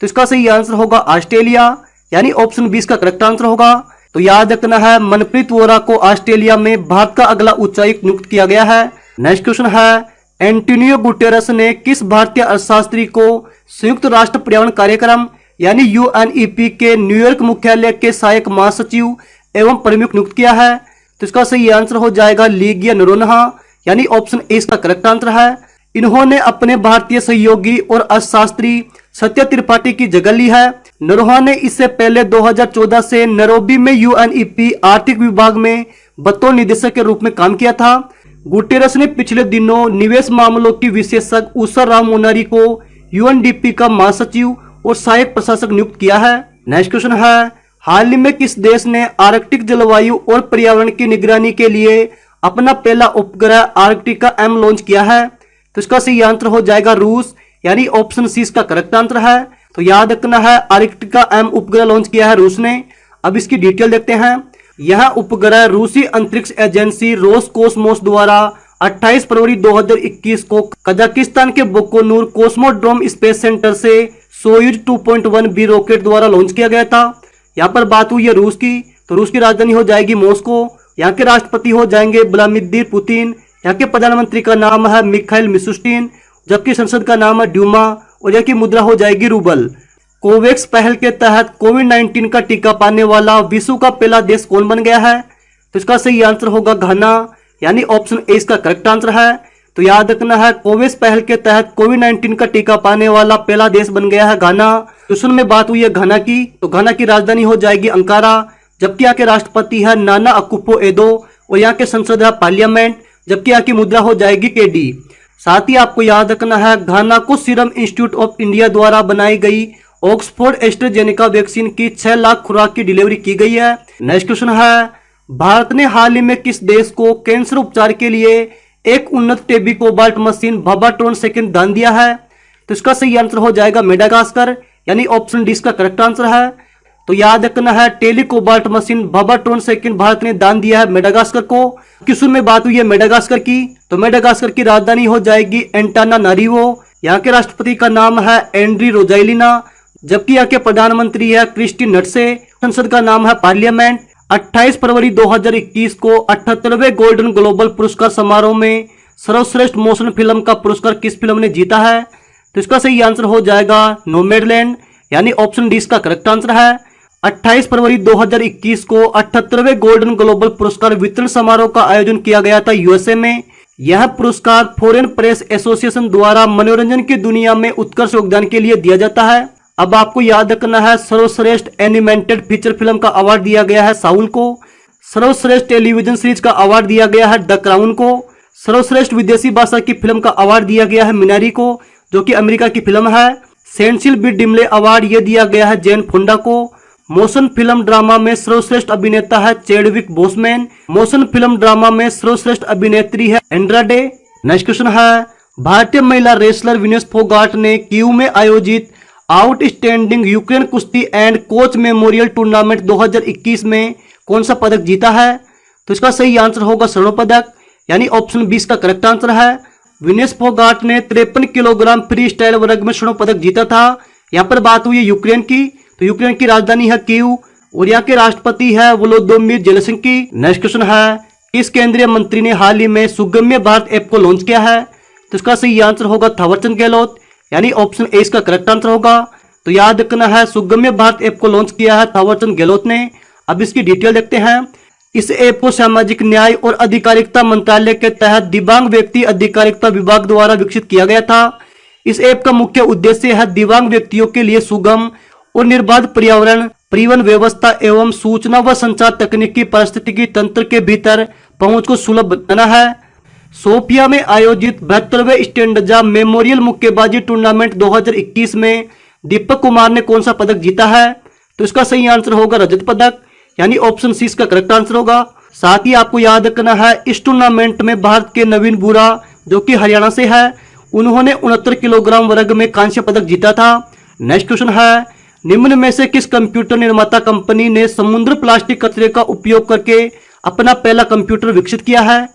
तो इसका सही आंसर होगा ऑस्ट्रेलिया, यानी ऑप्शन बी इसका करेक्ट आंसर होगा। तो याद रखना है, मनप्रीत वोरा को ऑस्ट्रेलिया में भारत का अगला उच्चायुक्त नियुक्त किया गया है। नेक्स्ट क्वेश्चन है, एंटोनियो गुटेरस ने किस भारतीय अर्थशास्त्री को संयुक्त राष्ट्र पर्यावरण कार्यक्रम यानी UNEP के न्यूयॉर्क मुख्यालय के सहायक महासचिव एवं प्रमुख नियुक्त किया है? तो इसका सही आंसर हो जाएगा लीगिया नरोन्हा, यानी ऑप्शन ए इसका करेक्ट आंसर है। इन्होंने अपने भारतीय सहयोगी और अर्थशास्त्री सत्य त्रिपाठी की जगह ली है। नरोन्हा ने इससे पहले 2014 से नैरोबी में UNEP आर्थिक विभाग में बतौर निदेशक के रूप में काम किया था। गुटेरस ने पिछले दिनों निवेश मामलों की विशेषज्ञ उषा राम मुनारी को UNDP का महासचिव और सहायक प्रशासक नियुक्त किया है। नेक्स्ट क्वेश्चन है, हाल ही में किस देश ने आर्कटिक जलवायु और पर्यावरण की निगरानी के लिए अपना पहला उपग्रह आर्कटिका M लॉन्च किया है? तो इसका सही आंसर हो जाएगा रूस, यानी ऑप्शन सी इसका करेक्ट आंसर है। तो याद रखना है, आर्कटिका M उपग्रह लॉन्च किया है रूस ने। अब इसकी डिटेल देखते हैं। यह उपग्रह रूसी अंतरिक्ष एजेंसी रोसकोसमोस द्वारा 28 फरवरी 2021 को कजाकिस्तान के बोकोनूर कोस्मोड्रोम स्पेस सेंटर से सोयूज 2.1B रॉकेट द्वारा लॉन्च किया गया था। यहाँ पर बात हुई है रूस की, तो रूस की राजधानी हो जाएगी मॉस्को। यहाँ के राष्ट्रपति हो जाएंगे व्लादिमीर पुतिन, यहाँ के प्रधानमंत्री का नाम है मिखाइल मिशुस्टिन, जबकि संसद का नाम है ड्यूमा और यहाँ की मुद्रा हो जाएगी रूबल। कोवैक्स पहल के तहत कोविड-19 का टीका पाने वाला विश्व का पहला देश कौन बन गया है? तो इसका सही आंसर होगा घाना, यानी ऑप्शन ए इसका करेक्ट आंसर है। तो याद रखना है, कोवैक्स पहल के तहत कोविड-19 का टीका पाने वाला पहला देश बन गया है घाना। क्वेश्चन में बात हुई है घाना की, तो घाना की राजधानी हो जाएगी अंकारा, जबकि यहाँ के राष्ट्रपति है नाना अकुफो एडो और यहाँ के संसद है पार्लियामेंट, जबकि यहाँ की मुद्रा हो जाएगी केडी। साथ ही आपको याद रखना है, घाना को सीरम इंस्टीट्यूट ऑफ इंडिया द्वारा बनाई गई ऑक्सफोर्ड एस्ट्राजेनेका वैक्सीन की 6 लाख खुराक की डिलीवरी की गई है। नेक्स्ट क्वेश्चन है, भारत ने हाल ही में किस देश को कैंसर उपचार के लिए एक उन्नत टेबी कोबाल्ट मशीन भाबाट्रॉन सेकंड दान दिया है? तो इसका सही आंसर हो जाएगा मेडागास्कर, यानी ऑप्शन डी इसका करेक्ट आंसर है। तो याद रखना है, tele cobalt machine Bhabhatron second Bharat ने दान दिया है मेडागास्कर को। क्वेश्चन में बात हुई है मेडागास्कर की, तो मेडागास्कर की राजधानी हो जाएगी एंटानानारिवो, यहाँ के राष्ट्रपति का नाम है एंड्री रोजाइलिना, जबकि यहाँ के प्रधानमंत्री है क्रिस्टी नटसे, संसद का नाम है पार्लियामेंट। 28 फरवरी 2021 को 78वें गोल्डन ग्लोबल पुरस्कार समारोह में सर्वश्रेष्ठ मोशन फिल्म का पुरस्कार किस फिल्म ने जीता है? तो इसका सही आंसर हो जाएगा नोमैडलैंड, यानी ऑप्शन डी इसका करेक्ट आंसर है। 28 फरवरी 2021 को 78वें गोल्डन ग्लोबल पुरस्कार वितरण समारोह का आयोजन किया गया था USA में। यह पुरस्कार फॉरेन प्रेस एसोसिएशन द्वारा मनोरंजन की दुनिया में उत्कृष्ट योगदान के लिए दिया जाता है। अब आपको याद रखना है, सर्वश्रेष्ठ एनिमेटेड फीचर फिल्म का अवार्ड दिया गया है साउल को। सर्वश्रेष्ठ टेलीविजन सीरीज का अवार्ड दिया गया है द क्राउन को। सर्वश्रेष्ठ विदेशी भाषा की फिल्म का अवार्ड दिया गया है मिनारी को, जो कि अमेरिका की फिल्म है। सेंसिल बी डिमले अवार्ड ये दिया गया है जेन फोंडा को। मोशन फिल्म ड्रामा में सर्वश्रेष्ठ अभिनेता है Chadwick Boseman. Motion film drama में सर्वश्रेष्ठ अभिनेत्री है एंड्राडे। नेक्स्ट क्वेश्चन है, भारतीय महिला रेसलर विनेश फोगाट ने कीव में आयोजित आउटस्टैंडिंग यूक्रेन कुश्ती एंड कोच मेमोरियल टूर्नामेंट 2021 में कौन सा पदक जीता है? तो इसका सही आंसर होगा स्वर्ण पदक, यानी ऑप्शन 20 का करेक्ट आंसर है। विनेश फोगाट ने 53 किलोग्राम फ्री स्टाइल वर्ग में स्वर्ण पदक जीता था। यहाँ पर बात हुई है यूक्रेन की, तो यूक्रेन की राजधानी है कीव और यहाँ के राष्ट्रपति है वोलोदोमिर जेलेंस्की। नेक्स्ट क्वेश्चन है, किस केंद्रीय मंत्री ने हाल ही में सुगम्य भारत ऐप को लॉन्च किया है? तो इसका सही आंसर होगा थावरचंद गहलोत, यानी ऑप्शन ए इसका करेक्ट आंसर होगा। तो याद रखना है, सुगम्य भारत ऐप को लॉन्च किया है थावरचंद गहलोत ने। अब इसकी डिटेल देखते हैं। इस ऐप को सामाजिक न्याय और अधिकारिता मंत्रालय के तहत दिव्यांग व्यक्ति अधिकारिता विभाग द्वारा विकसित किया गया था। इस ऐप का मुख्य उद्देश्य है दिव्यांग व्यक्तियों के लिए सुगम और निर्बाध पर्यावरण, परिवहन व्यवस्था एवं सूचना व संचार तकनीकी पारिस्थितिकी तंत्र के भीतर पहुंच को सुलभ बनाना है। सोफिया में आयोजित 72वें स्टैंडजा मेमोरियल मुक्केबाजी टूर्नामेंट 2021 में दीपक कुमार ने कौन सा पदक जीता है? तो इसका सही आंसर होगा रजत पदक, यानी ऑप्शन सी इसका करेक्ट आंसर होगा। साथ ही आपको याद रखना है, इस टूर्नामेंट में भारत के नवीन बुरा, जो कि हरियाणा से है, उन्होंने 69 किलोग्राम वर्ग में कांस्य पदक जीता था। नेक्स्ट क्वेश्चन है, निम्न में से किस कंप्यूटर निर्माता कंपनी ने समुद्र प्लास्टिक कचरे का उपयोग करके अपना पहला कंप्यूटर विकसित किया है?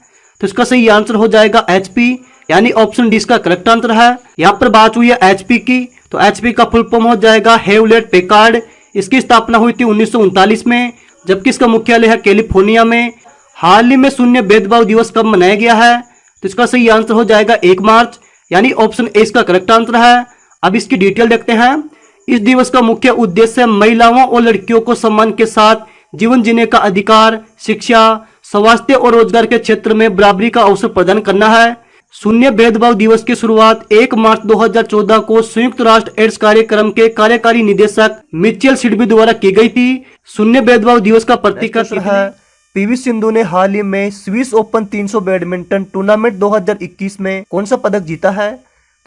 तो इसका सही आंसर हो जाएगा HP, यानी ऑप्शन डी इसका करेक्ट आंसर है। यहाँ पर बात हुई है HP की, तो HP का फुल फॉर्म हो जाएगा हेवलेट पैकार्ड। इसकी स्थापना हुई थी 1939 में, जबकि इसका मुख्यालय है कैलिफोर्निया में। हाल ही में शून्य भेदभाव दिवस कब मनाया गया है? तो इसका सही आंसर हो जाएगा 1 मार्च, यानी ऑप्शन ए इसका करेक्ट आंसर है। अब इसकी डिटेल देखते हैं। इस दिवस का मुख्य उद्देश्य महिलाओं और लड़कियों को सम्मान के साथ जीवन जीने का अधिकार, शिक्षा, स्वास्थ्य और रोजगार के क्षेत्र में बराबरी का अवसर प्रदान करना है। शून्य भेदभाव दिवस की शुरुआत 1 मार्च 2014 को संयुक्त राष्ट्र एड्स कार्यक्रम के कार्यकारी निदेशक मिचेल सिडबी द्वारा की गई थी। शून्य भेदभाव दिवस का प्रतीक है। पीवी सिंधु ने हाल ही में स्विस ओपन 300 बैडमिंटन टूर्नामेंट 2021 में कौन सा पदक जीता है?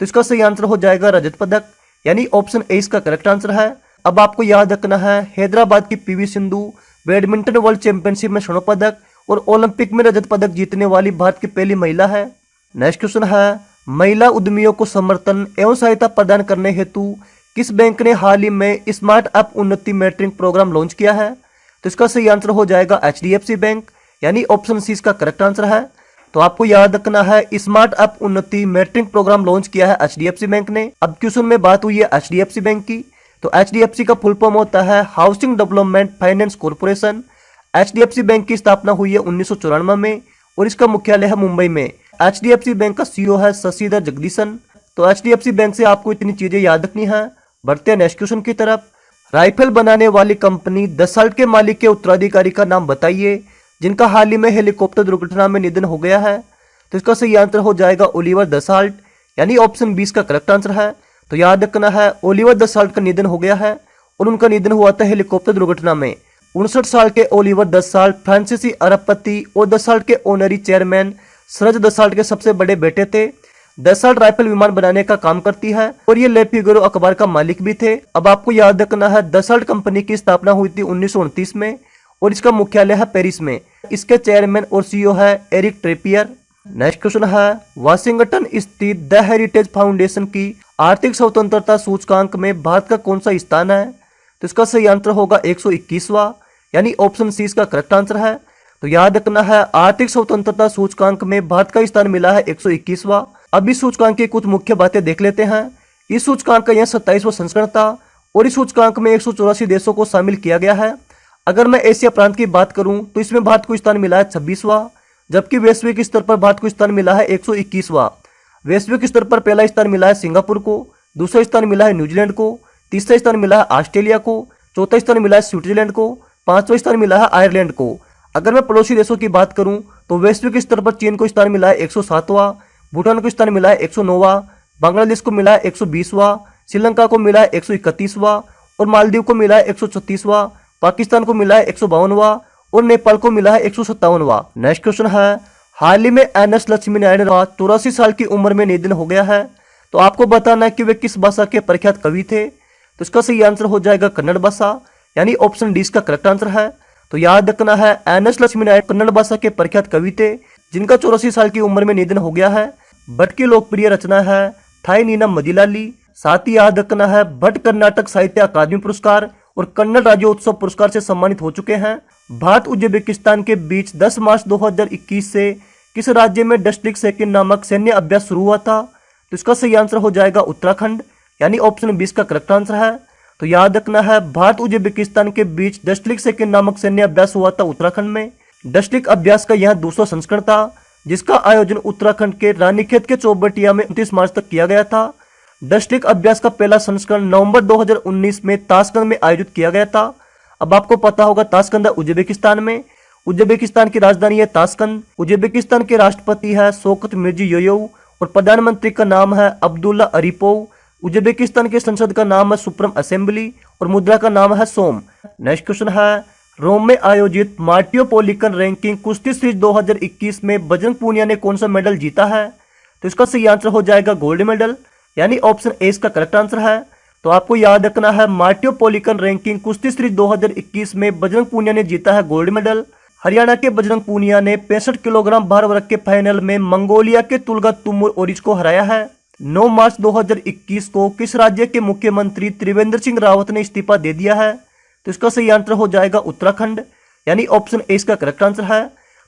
तो इसका सही आंसर हो जाएगा रजत पदक, यानी ऑप्शन ए इसका करेक्ट आंसर है। अब आपको याद रखना है, हैदराबाद की PV Sindhu badminton world championship में स्वर्ण पदक और ओलंपिक में रजत पदक जीतने वाली भारत की पहली महिला है। नेक्स्ट क्वेश्चन है, महिला उद्यमियों को समर्थन एवं सहायता प्रदान करने हेतु किस बैंक ने हाल ही में स्मार्ट अप उन्नति मेंटरिंग प्रोग्राम लॉन्च किया है? तो इसका सही आंसर हो जाएगा HDFC बैंक, यानी ऑप्शन सी इसका करेक्ट आंसर है। तो आपको याद रखना है, स्मार्ट अप उन्नति मेंटरिंग प्रोग्राम लॉन्च किया है HDFC बैंक ने। अब क्वेश्चन में बात हुई है HDFC बैंक की, तो HDFC का फुल फॉर्म होता है housing development finance corporation. HDFC bank की स्थापना हुई है 1994 में और इसका मुख्यालय है मुंबई में। HDFC बैंक का CEO है शशिधर जगदीशन। तो HDFC बैंक से आपको इतनी चीजें याद रखनी है। बढ़ते हैं नेक्स्ट क्वेश्चन की तरफ। राइफल बनाने वाली कंपनी दसाल्ट के मालिक के उत्तराधिकारी का नाम बताइए, जिनका हाल ही में हेलीकॉप्टर दुर्घटना में निधन हो गया है। तो इसका सही आंसर हो जाएगा ओलिवर दसाल्ट, यानी ऑप्शन 20 का करेक्ट आंसर है। तो याद रखना है, ओलिवर दसाल्ट का निधन हो गया है और उनका निधन हुआ था हेलीकॉप्टर दुर्घटना में। 59 साल के ओलिवर दसाल्ट फ्रांसीसी अरबपति और दसाल्ट के ऑनरी चेयरमैन सरज दसाल्ट के सबसे बड़े बेटे थे। दसाल्ट राइफल विमान बनाने का काम करती है और ये ले फिगारो अखबार का मालिक भी थे। अब आपको याद रखना है, दसाल्ट कंपनी की स्थापना हुई थी 1929 में और इसका मुख्यालय है पेरिस में। इसके चेयरमैन और CEO है एरिक ट्रेपियर। नेक्स्ट क्वेश्चन है, वाशिंगटन स्थित द हेरिटेज फाउंडेशन की आर्थिक स्वतंत्रता सूचकांक में भारत का कौन सा स्थान है? तो इसका सही आंसर होगा 121वां, यानी ऑप्शन सी इसका करेक्ट आंसर है। तो याद रखना है, आर्थिक स्वतंत्रता सूचकांक में भारत का स्थान मिला है 121वां। अब इस सूचकांक की कुछ मुख्य बातें देख लेते हैं। इस सूचकांक का यह 27वां संस्करण था और इस सूचकांक में 184 देशों को शामिल किया गया है। अगर मैं एशिया प्रांत की बात करूं तो इसमें भारत को स्थान मिला है 26वां, जबकि वैश्विक स्तर पर भारत को स्थान मिला है 121वां। वैश्विक स्तर पर पहला स्थान मिला है सिंगापुर को, दूसरा स्थान मिला है न्यूजीलैंड को, तीसरा स्थान मिला है ऑस्ट्रेलिया को, चौथा स्थान मिला है स्विट्जरलैंड को, पांचवा स्थान मिला है आयरलैंड को। अगर मैं पड़ोसी देशों की बात करूं तो वैश्विक स्तर पर चीन को स्थान मिला है 107वां, भूटान को स्थान मिला है 109वां, बांग्लादेश को मिला है 120वां, श्रीलंका को मिला है 131वां और मालदीव को मिला है 136वां, पाकिस्तान को मिला है 152वां और नेपाल को मिला है 157वां। नेक्स्ट क्वेश्चन है, हाल ही में एन.एस. लक्ष्मी नारायण का 84 साल की उम्र में निधन हो गया है। तो आपको बताना है कि वे किस भाषा के प्रख्यात कवि थे। तो इसका सही आंसर हो जाएगा कन्नड़ भाषा, यानी ऑप्शन डी इसका करेक्ट आंसर है। तो याद रखना है, एन.एस. लक्ष्मी नारायण कन्नड़ भाषा के प्रख्यात कवि थे जिनका 84 साल की उम्र में निधन हो गया है। भट्ट की लोकप्रिय रचना है थाई नीनम मदिलाली। साथ ही याद रखना है, भट्ट कर्नाटक साहित्य अकादमी पुरस्कार और कन्नड़ राज्योत्सव पुरस्कार से सम्मानित हो चुके हैं। भारत उज्बेकिस्तान के बीच 10 मार्च 2021 से किस राज्य में डिस्ट्रिक्ट सेकंड नामक सैन्य अभ्यास शुरू हुआ था। तो इसका सही आंसर हो जाएगा उत्तराखंड, यानी ऑप्शन 20 का करेक्ट आंसर है। तो याद रखना है, भारत उज्बेकिस्तान के बीच डिस्ट्रिक्ट सेकंड नामक सैन्य अभ्यास हुआ था उत्तराखंड में। डिस्ट्रिक्ट अभ्यास का यह दूसरा संस्करण था जिसका आयोजन उत्तराखंड के रानीखेत के चौबटिया में 29 मार्च तक किया गया था। डिस्ट्रिक्ट अभ्यास का पहला संस्करण नवंबर 2019 में ताशकंद में आयोजित किया गया था। अब आपको पता होगा ताशकंद है उज्बेकिस्तान में। उज्बेकिस्तान की राजधानी है ताशकंद। उज्बेकिस्तान के राष्ट्रपति है शौकत मिर्जियोयेव और प्रधानमंत्री का नाम है अब्दुल्ला अरीपोव। उज्बेकिस्तान के संसद का नाम है सुप्रीम असेंबली और मुद्रा का नाम है सोम। नेक्स्ट क्वेश्चन है, रोम में आयोजित मार्टियोपोलिटन रैंकिंग कुश्ती सीरीज 2021 में बजरंग पूनिया ने कौन सा मेडल जीता है। तो इसका सही आंसर हो जाएगा गोल्ड मेडल, यानी ऑप्शन ए इसका करेक्ट आंसर है। तो आपको याद रखना है, मार्टियोपोलिटन रैंकिंग कुश्ती सीरीज 2021 में बजरंग पूनिया ने जीता है गोल्ड मेडल। हरियाणा के बजरंग पूनिया ने 65 किलोग्राम भार वर्ग के फाइनल में मंगोलिया के तुलगा तुमुर ओरिज को हराया है। 9 मार्च 2021 को किस राज्य के मुख्यमंत्री त्रिवेंद्र सिंह रावत ने इस्तीफा दे दिया है। तो इसका सही आंसर हो जाएगा उत्तराखंड, यानी ऑप्शन ए इसका करेक्ट आंसर है।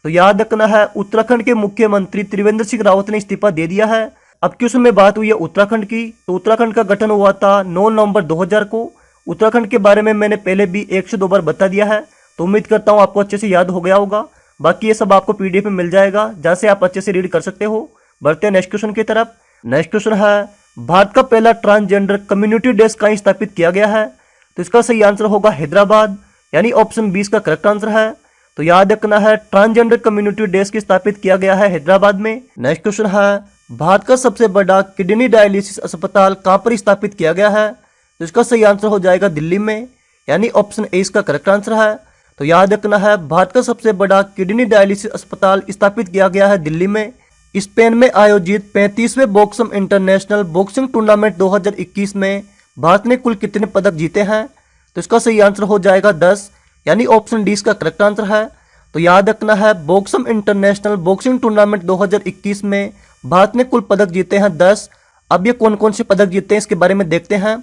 तो याद रखना है, उत्तराखंड के मुख्यमंत्री त्रिवेंद्र सिंह रावत ने इस्तीफा दे दिया है। अब क्वेश्चन में बात हुई है उत्तराखंड की। तो उत्तराखंड का गठन हुआ था 9 नवंबर 2000 को। उत्तराखंड के बारे में मैंने पहले भी 1 से 2 बार बता दिया है, तो उम्मीद करता हूँ आपको अच्छे से याद हो गया होगा। बाकी ये सब आपको पीडीएफ में मिल जाएगा जहाँ से आप अच्छे से रीड कर सकते हो। बढ़ते हैं नेक्स्ट क्वेश्चन की तरफ। नेक्स्ट क्वेश्चन है, भारत का पहला ट्रांसजेंडर कम्युनिटी डेस्क कहीं स्थापित किया गया है। तो इसका सही आंसर होगा हैदराबाद, यानी ऑप्शन 20 का करेक्ट आंसर है। तो याद रखना है, ट्रांसजेंडर कम्युनिटी डेस्क स्थापित किया गया है हैदराबाद में। नेक्स्ट क्वेश्चन है, भारत का सबसे बड़ा किडनी डायलिसिस अस्पताल कहां पर स्थापित किया गया है। तो इसका सही आंसर हो जाएगा दिल्ली में, यानी ऑप्शन ए इसका करेक्ट आंसर है। तो याद रखना है, भारत का सबसे बड़ा किडनी डायलिसिस अस्पताल स्थापित किया गया है दिल्ली में। स्पेन में आयोजित 35वें बॉक्सम इंटरनेशनल बॉक्सिंग टूर्नामेंट 2021 में भारत ने कुल कितने पदक जीते हैं। तो इसका सही आंसर हो जाएगा 10, यानी ऑप्शन डी इसका करेक्ट आंसर है। तो याद रखना है, बॉक्सम इंटरनेशनल बॉक्सिंग टूर्नामेंट 2021 में भारत ने कुल पदक जीते हैं 10। अब ये कौन कौन से पदक जीते हैं इसके बारे में देखते हैं।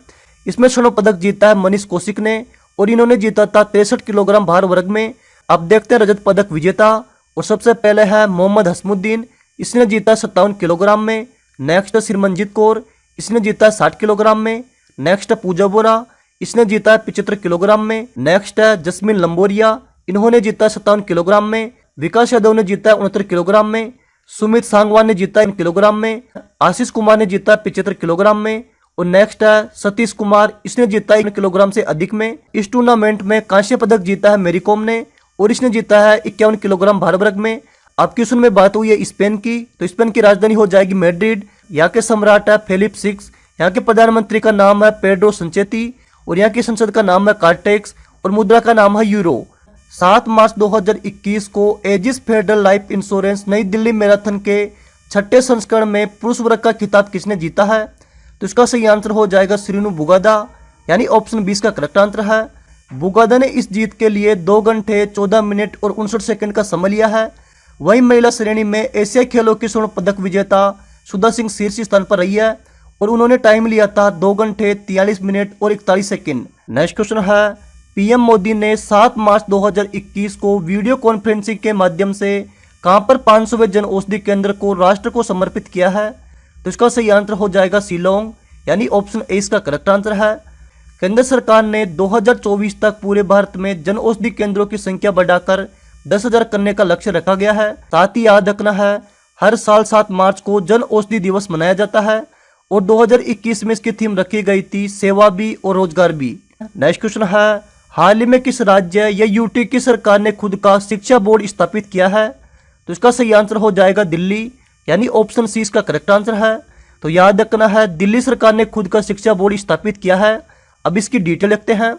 इसमें स्वर्ण पदक जीता है मनीष कौशिक ने और इन्होंने जीता था 63 किलोग्राम भार वर्ग में। अब देखते हैं रजत पदक विजेता, और सबसे पहले है मोहम्मद हसमुद्दीन, इसने जीता 57 किलोग्राम में। नेक्स्ट है सिमरनजीत कौर, इसने जीता है 60 किलोग्राम में। नेक्स्ट है पूजा बोरा, इसने जीता है 75 किलोग्राम में। नेक्स्ट है जस्मीन लंबोरिया, इन्होंने जीता है 57 किलोग्राम में। विकास यादव ने जीता है 69 किलोग्राम में। सुमित सांगवान ने जीता है किलोग्राम में। आशीष कुमार ने जीता है 75 किलोग्राम में। और नेक्स्ट है सतीश कुमार, इसने जीता है 1 किलोग्राम से अधिक में। इस टूर्नामेंट में कांस्य पदक जीता है मेरी कॉम ने और इसने जीता है 51 किलोग्राम भार वर्ग में। अब क्वेश्चन में बात हुई है स्पेन की, तो स्पेन की राजधानी हो जाएगी मैड्रिड। यहाँ के सम्राट है फिलिप 6, यहाँ के प्रधानमंत्री का नाम है पेड्रो संचेती और यहाँ की संसद का नाम है कार्टेक्स और मुद्रा का नाम है यूरो। 7 मार्च 2021 को एजिस फेडरल लाइफ इंश्योरेंस नई दिल्ली मैराथन के 6ठे संस्करण में पुरुष वर्ग का खिताब किसने जीता है। तो इसका सही आंसर हो जाएगा श्रीनु बुगादा, यानी ऑप्शन 20 का करेक्ट आंसर है। बुगादा ने इस जीत के लिए 2 घंटे 14 मिनट और 59 सेकंड का समय लिया है। वहीं महिला श्रेणी में एशियाई खेलों की स्वर्ण पदक विजेता सुधा सिंह शीर्ष स्थान पर रही है और उन्होंने टाइम लिया था 2 घंटे 43 मिनट और 41 सेकंड। नेक्स्ट क्वेश्चन है, पीएम मोदी ने 7 मार्च 2021 को वीडियो कॉन्फ्रेंसिंग के माध्यम से कहां पर 500वें जन औषधि केंद्र को राष्ट्र को समर्पित किया है। तो इसका सही आंसर हो जाएगा शिलोंग, यानी ऑप्शन ए इसका करेक्ट आंसर है। केंद्र सरकार ने 2024 तक पूरे भारत में जन औषधि केंद्रों की संख्या बढ़ाकर 10,000 करने का लक्ष्य रखा गया है। साथ ही याद रखना है, हर साल 7 मार्च को जन औषधि दिवस मनाया जाता है और 2021 में इसकी थीम रखी गई थी सेवा भी और रोजगार भी। नेक्स्ट क्वेश्चन है, हाल ही में किस राज्य या यूटी की सरकार ने खुद का शिक्षा बोर्ड स्थापित किया है। तो इसका सही आंसर हो जाएगा दिल्ली, यानी ऑप्शन सी इसका करेक्ट आंसर है। तो याद रखना है दिल्ली सरकार ने खुद का शिक्षा बोर्ड स्थापित किया है। अब इसकी डिटेल देखते हैं।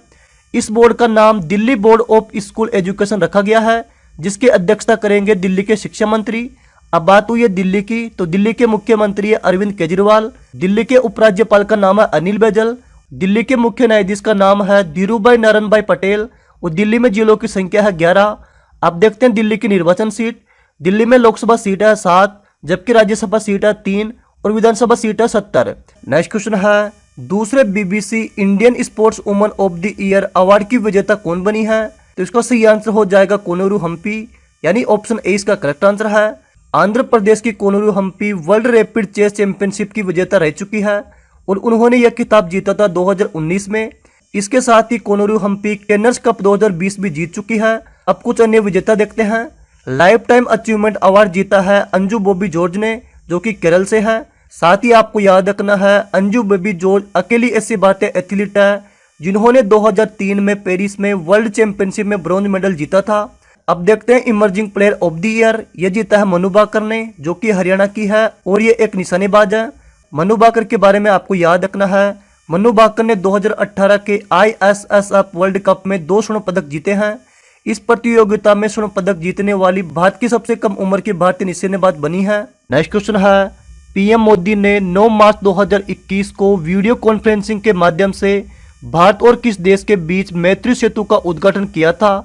इस बोर्ड का नाम Delhi board of school education रखा गया है, जिसकी अध्यक्षता करेंगे दिल्ली के शिक्षा मंत्री। अब बात हुई है दिल्ली की, तो दिल्ली के मुख्यमंत्री है अरविंद केजरीवाल। दिल्ली के उपराज्यपाल का नाम है अनिल बैजल। दिल्ली के मुख्य न्यायाधीश का नाम है धीरूभाई नारायण पटेल। और दिल्ली में जिलों की संख्या है 11। अब देखते हैं दिल्ली की निर्वाचन सीट। दिल्ली में लोकसभा सीट है 7, जबकि राज्यसभा सीट है 3 और विधानसभा सीट है 70। नेक्स्ट क्वेश्चन है, दूसरे BBC Indian sports woman of the year award की विजेता कौन बनी है? तो इसका सही आंसर हो जाएगा कोनेरू हम्पी, यानी ऑप्शन ए इसका करेक्ट आंसर है। आंध्र प्रदेश की Koneru Humpy world rapid chess championship की विजेता रह चुकी है और उन्होंने यह खिताब जीता था 2019 में। इसके साथ ही कोनेरू हम्पी केनर्स कप 2020 भी जीत चुकी है। अब कुछ अन्य विजेता देखते हैं। लाइफ टाइम अचीवमेंट अवार्ड जीता है अंजू बॉबी जॉर्ज ने, जो कि केरल से है। साथ ही आपको याद रखना है अंजू बॉबी जॉर्ज अकेली ऐसी भारतीय एथलीट है जिन्होंने 2003 में पेरिस में वर्ल्ड चैंपियनशिप में ब्रॉन्ज मेडल जीता था। अब देखते हैं emerging player of the year. यह जीता है मनु भाकर ने, जो कि हरियाणा की है और ये एक निशानेबाज है। मनु भाकर के बारे में आपको याद रखना है, मनु भाकर ने 2018 के ISSF वर्ल्ड कप में 2 स्वर्ण पदक जीते हैं। इस प्रतियोगिता में स्वर्ण पदक जीतने वाली भारत की सबसे कम उम्र की भारतीय निशानेबाज बनी है। नेक्स्ट क्वेश्चन है, पीएम मोदी ने 9 मार्च 2021 को वीडियो कॉन्फ्रेंसिंग के माध्यम से भारत और किस देश के बीच मैत्री सेतु का उद्घाटन किया था?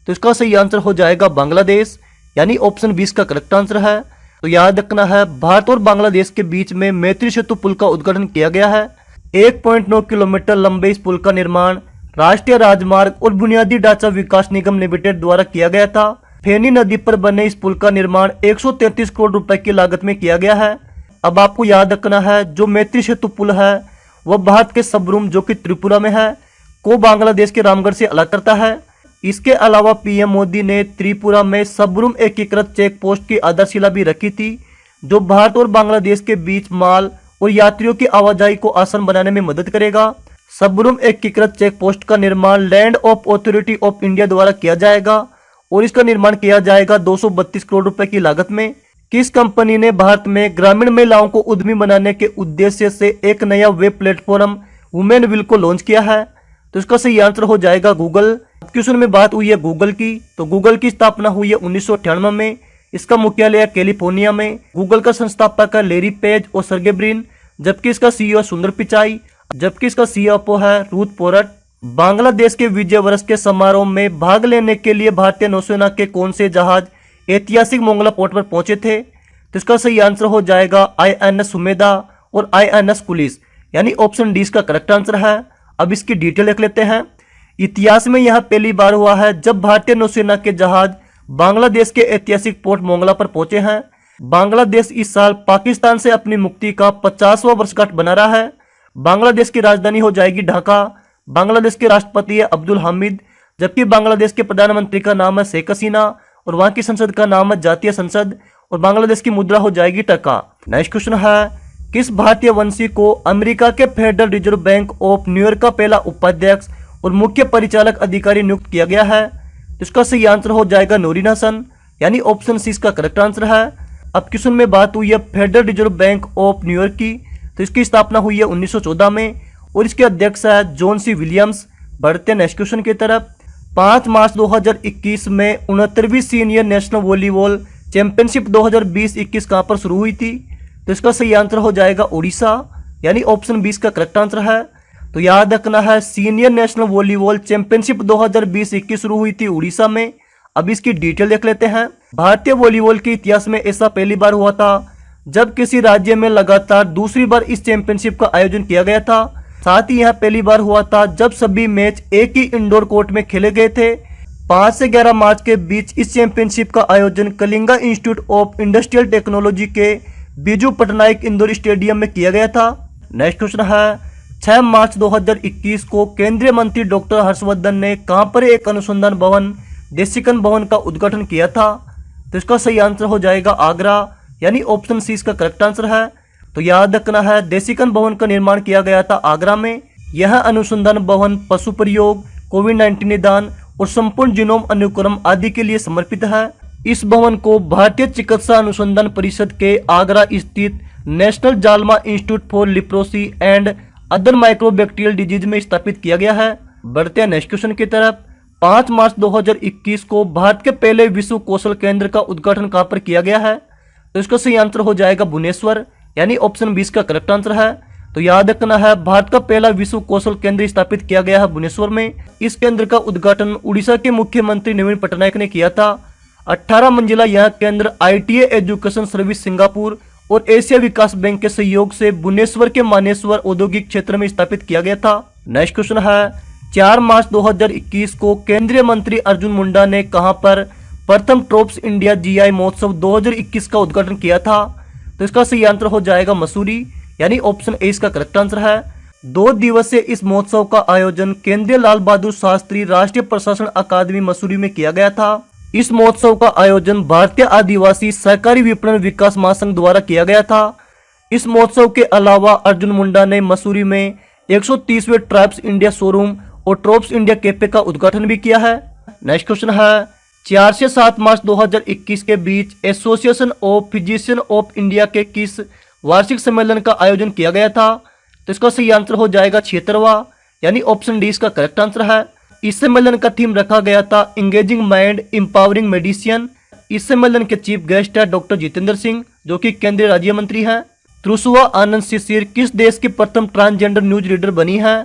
तो इसका सही आंसर हो जाएगा बांग्लादेश, यानी ऑप्शन 20 का करेक्ट आंसर है। तो याद रखना है भारत और बांग्लादेश के बीच में मैत्री सेतु पुल का उद्घाटन किया गया है। 1.9 किलोमीटर लंबे इस पुल का निर्माण राष्ट्रीय राजमार्ग और बुनियादी ढांचा विकास निगम लिमिटेड द्वारा किया गया था। फेनी नदी पर बने इस पुल का निर्माण 133 करोड़ रुपए की लागत में किया गया है। अब आपको याद रखना है जो मैत्री सेतु पुल है वह भारत के सबरूम, जो कि त्रिपुरा में है, को बांग्लादेश के रामगढ़ से अलग करता है। इसके अलावा पीएम मोदी ने त्रिपुरा में सबरूम एकीकृत चेक पोस्ट की आधारशिला भी रखी थी, जो भारत और बांग्लादेश के बीच माल और यात्रियों की आवाजाही को आसान बनाने में मदद करेगा। सबरूम एकीकृत चेक पोस्ट का निर्माण land of authority of India द्वारा किया जाएगा और इसका निर्माण किया जाएगा 232 करोड़ रुपए की लागत में। किस कंपनी ने भारत में ग्रामीण महिलाओं को उद्यमी बनाने के उद्देश्य से एक नया वेब प्लेटफॉर्म वुमेन विल को लॉन्च किया है? तो इसका सही आंसर हो जाएगा गूगल। क्वेश्चन में बात हुई है गूगल की, तो गूगल की स्थापना हुई है 1998 में। इसका मुख्यालय है कैलिफोर्निया में। गूगल का संस्थापक है लेरी पेज और सर्गे ब्रिन, जबकि इसका सीईओ है सुंदर पिचाई, जबकि इसका सीएफओ है रूथ पोरट। बांग्लादेश के विजय वर्ष के समारोह में भाग लेने के लिए भारतीय नौसेना के कौन से जहाज ऐतिहासिक मोंगला पोर्ट पर पहुंचे थे? तो इसका सही आंसर हो जाएगा INS सुमेधा और INS पुलिस, यानी ऑप्शन डी इसका करेक्ट आंसर है। अब इसकी डिटेल देख लेते हैं। इतिहास में यह पहली बार हुआ है जब भारतीय नौसेना के जहाज बांग्लादेश के ऐतिहासिक पोर्ट मोंगला पर पहुंचे हैं। बांग्लादेश इस साल पाकिस्तान से अपनी मुक्ति का 50वां वर्षगांठ बना रहा है। बांग्लादेश की राजधानी हो जाएगी ढाका। बांग्लादेश के राष्ट्रपति है अब्दुल हामिद, जबकि बांग्लादेश के प्रधानमंत्री का नाम है शेख हसीना और वहां की संसद का नाम है जातीय संसद और बांग्लादेश की मुद्रा हो जाएगी टका। नेक्स्ट क्वेश्चन है, किस भारतीय वंशी को अमेरिका के federal reserve bank of New York का पहला उपाध्यक्ष और मुख्य परिचालक अधिकारी नियुक्त किया गया है? तो इसका सही आंसर हो जाएगा नूरिन हसन, यानी ऑप्शन सी इसका करेक्ट आंसर है। अब क्वेश्चन में बात हुई है federal reserve bank of New York की, तो इसकी स्थापना हुई है 1914 में और इसके अध्यक्ष है जॉन सी विलियम्स। बढ़ते हैं नेक्स्ट क्वेश्चन की तरफ। 5 मार्च 2021 में 69वीं सीनियर नेशनल वॉलीबॉल चैंपियनशिप 2020-21 कहां पर शुरू हुई थी? तो इसका सही आंसर हो जाएगा उड़ीसा, यानी ऑप्शन 20 का करेक्ट आंसर है। तो याद रखना है सीनियर नेशनल वॉलीबॉल चैंपियनशिप 2020-21 शुरू हुई थी उड़ीसा में। अब इसकी डिटेल देख लेते हैं। भारतीय वॉलीबॉल के इतिहास में ऐसा पहली बार हुआ था जब किसी राज्य में लगातार दूसरी बार इस चैंपियनशिप का आयोजन किया गया था। साथ ही यह पहली बार हुआ था जब सभी मैच एक ही इंडोर कोर्ट में खेले गए थे। 5 से 11 मार्च के बीच इस चैंपियनशिप का आयोजन Kalinga institute of industrial technology के बीजू पटनायक इंडोर स्टेडियम में किया गया था। नेक्स्ट क्वेश्चन है, 6 मार्च 2021 को केंद्रीय मंत्री डॉक्टर हर्षवर्धन ने कहां पर एक अनुसंधान भवन देशिकन भवन का उद्घाटन किया था? तो इसका सही आंसर हो जाएगा आगरा, यानी ऑप्शन सी इसका करेक्ट आंसर है। तो याद रखना है देशिकन भवन का निर्माण किया गया था आगरा में। यह अनुसंधान भवन पशु प्रयोग, कोविड-19 निदान और संपूर्ण जीनोम अनुक्रम आदि के लिए समर्पित है। इस भवन को भारतीय चिकित्सा अनुसंधान परिषद के आगरा स्थित national JALMA institute for leprosy and other mycobacterial disease में स्थापित किया गया है। बढ़ते हैं नेक्स्ट क्वेश्चन की तरफ। 5 मार्च 2021 को भारत के पहले विश्व कौशल केंद्र का उद्घाटन कहां पर किया गया है? तो इसका सही आंसर हो जाएगा भुवनेश्वर, यानी ऑप्शन 20 का करेक्ट आंसर है। तो याद रखना है, भारत का पहला विश्व कौशल केंद्र स्थापित किया गया है भुवनेश्वर में। इस केंद्र का उद्घाटन उड़ीसा के मुख्यमंत्री नवीन पटनायक ने किया था। 18 मंजिला यह केंद्र ITA एजुकेशन सर्विस सिंगापुर और एशिया विकास बैंक के सहयोग से भुवनेश्वर के मानेसर औद्योगिक क्षेत्र में स्थापित किया गया था। नेक्स्ट क्वेश्चन है, 4 मार्च 2021 को केंद्रीय मंत्री अर्जुन मुंडा ने कहां पर प्रथम ट्रोप्स इंडिया GI महोत्सव 2021 का उद्घाटन किया था? तो इसका सही आंसर हो जाएगा मसूरी, यानी ऑप्शन ए इसका करेक्ट आंसर है। 2 दिवसीय इस महोत्सव का आयोजन केंद्रीय लाल बहादुर शास्त्री राष्ट्रीय प्रशासन अकादमी मसूरी में किया गया था। इस महोत्सव का आयोजन भारतीय आदिवासी सहकारी विपणन विकास महासंघ द्वारा किया गया था। इस महोत्सव के अलावा अर्जुन मुंडा ने मसूरी में 130वें ट्राइब्स इंडिया शोरूम और ट्रोप्स इंडिया कैफे का उद्घाटन भी किया है। नेक्स्ट क्वेश्चन है, 4 से 7 मार्च 2021 के बीच association of physician of India के किस वार्षिक सम्मेलन का आयोजन किया गया था? तो इसका सही आंसर हो जाएगा 76वां, यानी ऑप्शन डी इसका करेक्ट आंसर है। इस सम्मेलन का थीम रखा गया था इंगेजिंग माइंड एम्पावरिंग मेडिसिन। इस सम्मेलन के चीफ गेस्ट है डॉक्टर जितेंद्र सिंह, जो कि केंद्रीय राज्य मंत्री हैं। त्रुसुआ आनंद शिशिर किस देश की प्रथम ट्रांसजेंडर न्यूज रीडर बनी है?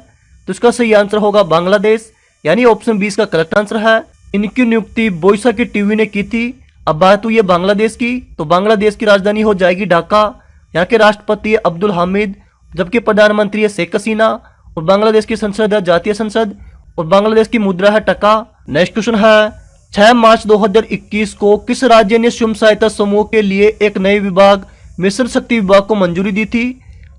तो इसका सही आंसर होगा बांग्लादेश, यानी ऑप्शन 20 का करेक्ट आंसर है। इनकी नियुक्ति बोईसा की टीवी ने की थी। अब बात हुई है बांग्लादेश की, तो बांग्लादेश की राजधानी हो जाएगी ढाका। यहाँ के राष्ट्रपति है अब्दुल हामिद, जबकि प्रधानमंत्री है शेख हसीना, और बांग्लादेश की संसद है जातीय संसद, और बांग्लादेश की मुद्रा है टका। नेक्स्ट क्वेश्चन है, 6 मार्च 2021 को किस राज्य ने स्वयं सहायता समूह के लिए एक नए विभाग मिशन शक्ति विभाग को मंजूरी दी थी?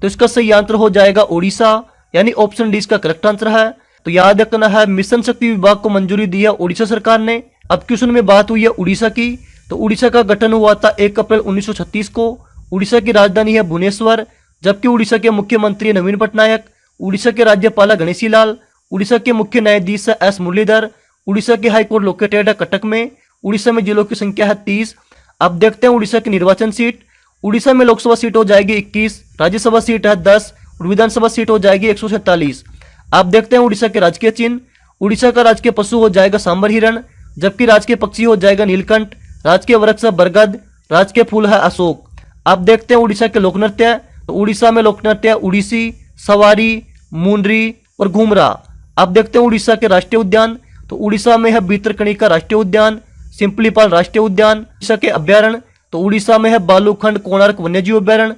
तो इसका सही आंसर हो जाएगा उड़ीसा, यानी ऑप्शन डी इसका करेक्ट आंसर है। तो याद रखना है, मिशन शक्ति विभाग को मंजूरी दी है उड़ीसा सरकार ने। अब क्वेश्चन में बात हुई है उड़ीसा की, तो उड़ीसा का गठन हुआ था 1 अप्रैल 1936 को। उड़ीसा की राजधानी है भुवनेश्वर, जबकि उड़ीसा के मुख्यमंत्री नवीन पटनायक, उड़ीसा के राज्यपाल है गणेशी लाल, उड़ीसा के मुख्य न्यायाधीश है एस मुरलीधर, उड़ीसा की हाईकोर्ट लोकेटेड है कटक में। उड़ीसा में जिलों की संख्या है 30। अब देखते हैं उड़ीसा की निर्वाचन सीट। उड़ीसा में लोकसभा सीट हो जाएगी 21, राज्यसभा सीट है 10 और विधानसभा सीट हो जाएगी 147। आप देखते हैं उड़ीसा के राजकीय चिन्ह। उड़ीसा का राजकीय पशु हो जाएगा सांबर हिरण, जबकि राजकीय पक्षी हो जाएगा नीलकंठ, राजकीय वृक्ष है बरगद, राजकीय फूल है अशोक। आप देखते हैं उड़ीसा के लोक नृत्य, तो उड़ीसा में लोक नृत्य उड़ीसी, सवारी, मुंडरी और घूमरा। आप देखते हैं उड़ीसा के राष्ट्रीय उद्यान, तो उड़ीसा में है भीतरकनिका राष्ट्रीय उद्यान, सिंपलीपाल राष्ट्रीय उद्यान। उड़ीसा के अभ्यारण्य, तो उड़ीसा में है बालूखंड कोणार्क वन्यजीव अभ्यारण्य,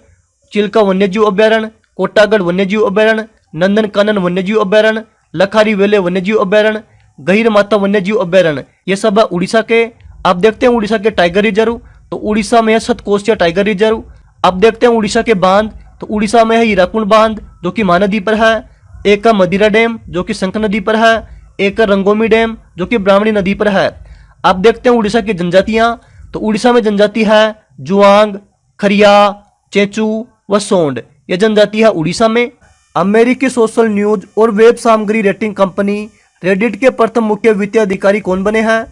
चिल्का वन्यजीव अभ्यारण्य, कोटागढ़ वन्यजीव अभ्यारण्य, नंदनकानन वन्यजीव अभ्यारण्य, लखारी वेले वन्यजीव अभ्यारण्य, गहीर माता वन्यजीव अभ्यारण्य। ये सब है उड़ीसा के। आप देखते हैं उड़ीसा के टाइगर रिजर्व, तो उड़ीसा में है सतकोशिया टाइगर रिजर्व। अब देखते हैं उड़ीसा के बांध, तो उड़ीसा में है हीराकुंड बांध जो कि महानदी पर है, एक है मदिरा डैम जो कि शंख नदी पर है, एक है रंगोमी डैम जो कि ब्राह्मणी नदी पर है। अब देखते हैं उड़ीसा की जनजातियां, तो उड़ीसा में जनजाति है जुआंग, खरिया, चेचू व सोंड। यह जनजाति है उड़ीसा में। अमेरिकी सोशल न्यूज और वेब सामग्री रेटिंग कंपनी रेडिट के प्रथम मुख्य वित्तीय अधिकारी कौन बने हैं?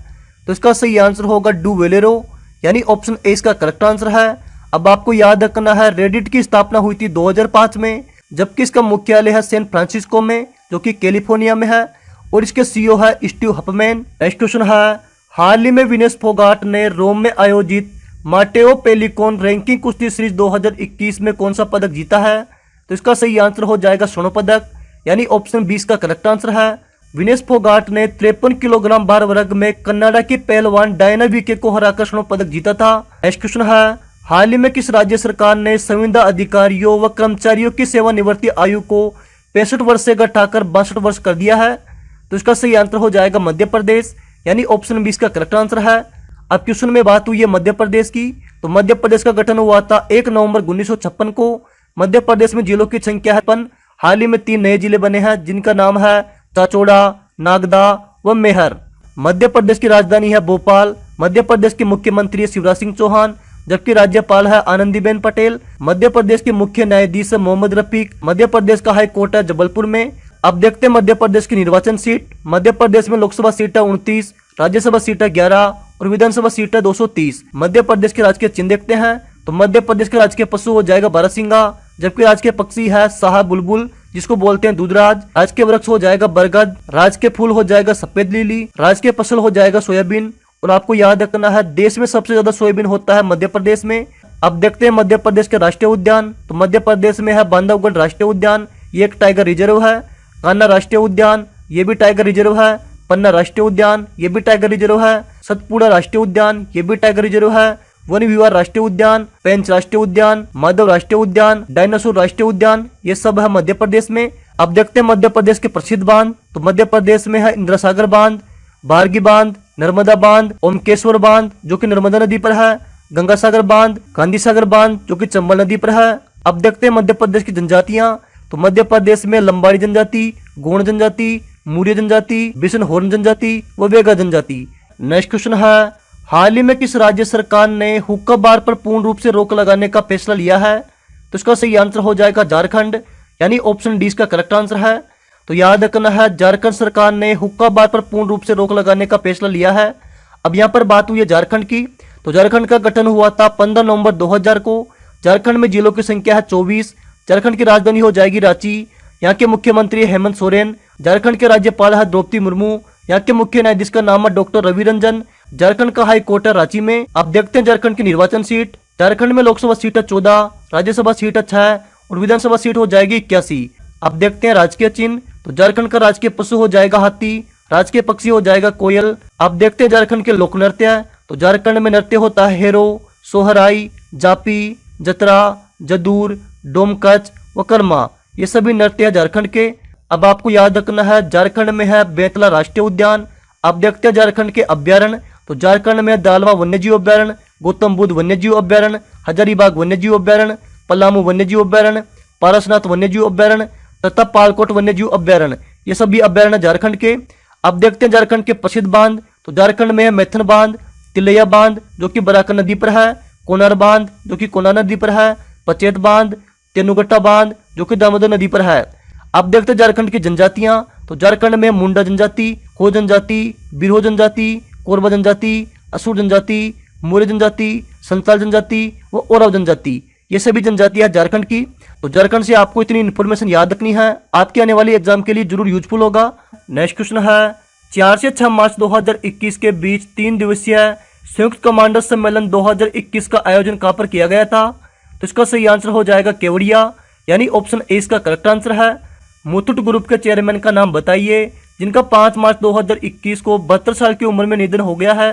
तो इसका सही आंसर होगा डू वेलेरो, यानी ऑप्शन ए इसका करेक्ट आंसर है। अब आपको याद रखना है, रेडिट की स्थापना हुई थी 2005 में, जबकि इसका मुख्यालय है सैन फ्रांसिस्को में जो कि कैलिफोर्निया में है, और इसके सीईओ है स्टीव हफमैन। नेक्स्ट क्वेश्चन है, हाल ही में विनेश फोगाट ने रोम में आयोजित माटेओ पेलिकॉन रैंकिंग कुश्ती सीरीज 2021 में कौन सा पदक जीता है? तो इसका सही आंसर हो जाएगा स्वर्ण पदक, यानी ऑप्शन 20 का करेक्ट आंसर है। विनेश फोगाट ने 53 किलोग्राम भार वर्ग में कनाडा की पहलवान डायना विके को हराकर स्वर्ण पदक जीता था। नेक्स्ट क्वेश्चन है, हाल ही में किस राज्य सरकार ने संविदा अधिकारियों व कर्मचारियों की सेवानिवृत्ति आयु को 65 वर्ष से घटाकर 62 वर्ष कर दिया है? तो इसका सही आंसर हो जाएगा मध्य प्रदेश, यानी ऑप्शन 20 का करेक्ट आंसर है। अब क्वेश्चन में बात हुई है मध्य प्रदेश की, तो मध्य प्रदेश का गठन हुआ था 1 नवंबर 1956 को। मध्य प्रदेश में जिलों की संख्या है 55। हाल ही में 3 नए जिले बने हैं जिनका नाम है चाचौड़ा, नागदा व मेहर। मध्य प्रदेश की राजधानी है भोपाल। मध्य प्रदेश के मुख्यमंत्री है शिवराज सिंह चौहान, जबकि राज्यपाल है आनंदीबेन पटेल। मध्य प्रदेश के मुख्य न्यायाधीश है मोहम्मद रफीक। मध्य प्रदेश का हाई कोर्ट है जबलपुर में। अब देखते हैं मध्य प्रदेश की निर्वाचन सीट। मध्य प्रदेश में लोकसभा सीट है 29, राज्यसभा सीट है 11 और विधानसभा सीट है 230। मध्य प्रदेश के राजकीय चिन्ह देखते हैं, तो मध्य प्रदेश का राजकीय पशु हो जाएगा बारहसिंगा, जबकि राजकीय पक्षी है साहा बुलबुल जिसको बोलते हैं दूधराज। राजकीय वृक्ष हो जाएगा बरगद, राजकीय फूल हो जाएगा सफेद लिली, राजकीय फसल हो जाएगा सोयाबीन। और आपको याद रखना है देश में सबसे ज्यादा सोयाबीन होता है मध्य प्रदेश में। अब देखते हैं मध्य प्रदेश के राष्ट्रीय उद्यान। तो मध्य प्रदेश में है बांधवगढ़ राष्ट्रीय उद्यान, ये एक टाइगर रिजर्व है। कान्हा राष्ट्रीय उद्यान, ये भी टाइगर रिजर्व है। पन्ना राष्ट्रीय उद्यान, ये भी टाइगर रिजर्व है। सतपुड़ा राष्ट्रीय उद्यान, ये भी टाइगर रिजर्व है। वन विहार राष्ट्रीय उद्यान, पेंच राष्ट्रीय उद्यान, माधव राष्ट्रीय उद्यान, डायनासोर राष्ट्रीय उद्यान, ये सब है मध्य प्रदेश में। अब देखते हैं मध्य प्रदेश के प्रसिद्ध बांध। तो मध्य प्रदेश में है इंदिरा सागर बांध, बारगी बांध, नर्मदा बांध, ओमकेश्वर बांध जो कि नर्मदा नदी पर है, गंगा सागर बांध, गांधी सागर बांध जो कि चंबल नदी पर है। अब देखते हैं मध्य प्रदेश की जनजातियां। तो मध्य प्रदेश में लंबाड़ी जनजाति, गोंड जनजाति, मूर्य जनजाति, बिशनहोरन जनजाति व वेगा जनजाति। नेक्स्ट क्वेश्चन है, हाल ही में किस राज्य सरकार ने हुक्का बार पर पूर्ण रूप से रोक लगाने का फैसला लिया है? तो इसका सही आंसर हो जाएगा झारखंड, यानी ऑप्शन डी इसका करेक्ट आंसर है। तो याद रखना है झारखंड सरकार ने हुक्का बार पर पूर्ण रूप से रोक लगाने का फैसला लिया है। अब यहाँ पर बात हुई है झारखंड की। तो झारखंड का गठन हुआ था 15 नवंबर 2000 को। झारखंड में जिलों की संख्या है 24। झारखंड की राजधानी हो जाएगी रांची। यहाँ के मुख्यमंत्री हेमंत सोरेन। झारखंड के राज्यपाल है द्रौपदी मुर्मू। यहाँ के मुख्य न्यायाधीश का नाम है डॉक्टर रवि रंजन। झारखंड का हाई कोर्ट है रांची में। अब देखते हैं झारखंड की निर्वाचन सीट। झारखंड में लोकसभा सीट है 14, राज्यसभा सीट है 6 और विधानसभा सीट हो जाएगी 81। अब देखते हैं राजकीय चिन्ह। तो झारखंड का राजकीय पशु हो जाएगा हाथी, राजकीय पक्षी हो जाएगा कोयल। अब देखते हैं झारखंड के लोक नृत्य। तो झारखंड में नृत्य होता है हेरो, सोहराई, जापी, जतरा, जदूर, डोमकच व कर्मा, ये सभी नृत्य है झारखंड के। अब आपको याद रखना है झारखंड में है बेतला राष्ट्रीय उद्यान। अब देखते हैं झारखंड के अभ्यारण्य। तो झारखंड में दालवा वन्यजीव अभ्यारण्य, गौतम बुद्ध वन्यजीव अभ्यारण्य, हजारीबाग वन्यजीव अभ्यारण्य, पलामू वन्यजीव अभ्यारण्य, पारसनाथ वन्यजीव अभ्यारण्य तथा पालकोट वन्यजीव अभ्यारण्य, ये सभी अभ्यारण्य झारखंड के। अब देखते हैं झारखंड के प्रसिद्ध बांध। तो झारखंड में है मैथन बांध, तिलैया बांध जो कि बराकर नदी पर है, कोनार बांध जो कि कोना नदी पर है, पचेत बांध, तेनुगट्टा बांध जो कि दामोदर नदी पर है। अब देखते हैं झारखंड की जनजातियां। तो झारखंड में मुंडा जनजाति, हो जनजाति, बिरहो जनजाति, कोरबा जनजाति, असुर जनजाति, मौर्य जनजाति, संताल जनजाति व ओराव जनजाति, ये सभी जनजातियां झारखंड की। तो झारखंड से आपको इतनी इन्फॉर्मेशन याद रखनी है, आपके आने वाली एग्जाम के लिए जरूर यूजफुल होगा। नेक्स्ट क्वेश्चन है, 4 से 6 मार्च 2021 के बीच 3 दिवसीय संयुक्त कमांडर सम्मेलन 2021 का आयोजन कहां पर किया गया था? तो इसका सही आंसर हो जाएगा केवड़िया, यानी ऑप्शन ए इसका करेक्ट आंसर है। मुथूट ग्रुप के चेयरमैन का नाम बताइए जिनका 5 मार्च 2021 को 72 साल की उम्र में निधन हो गया है।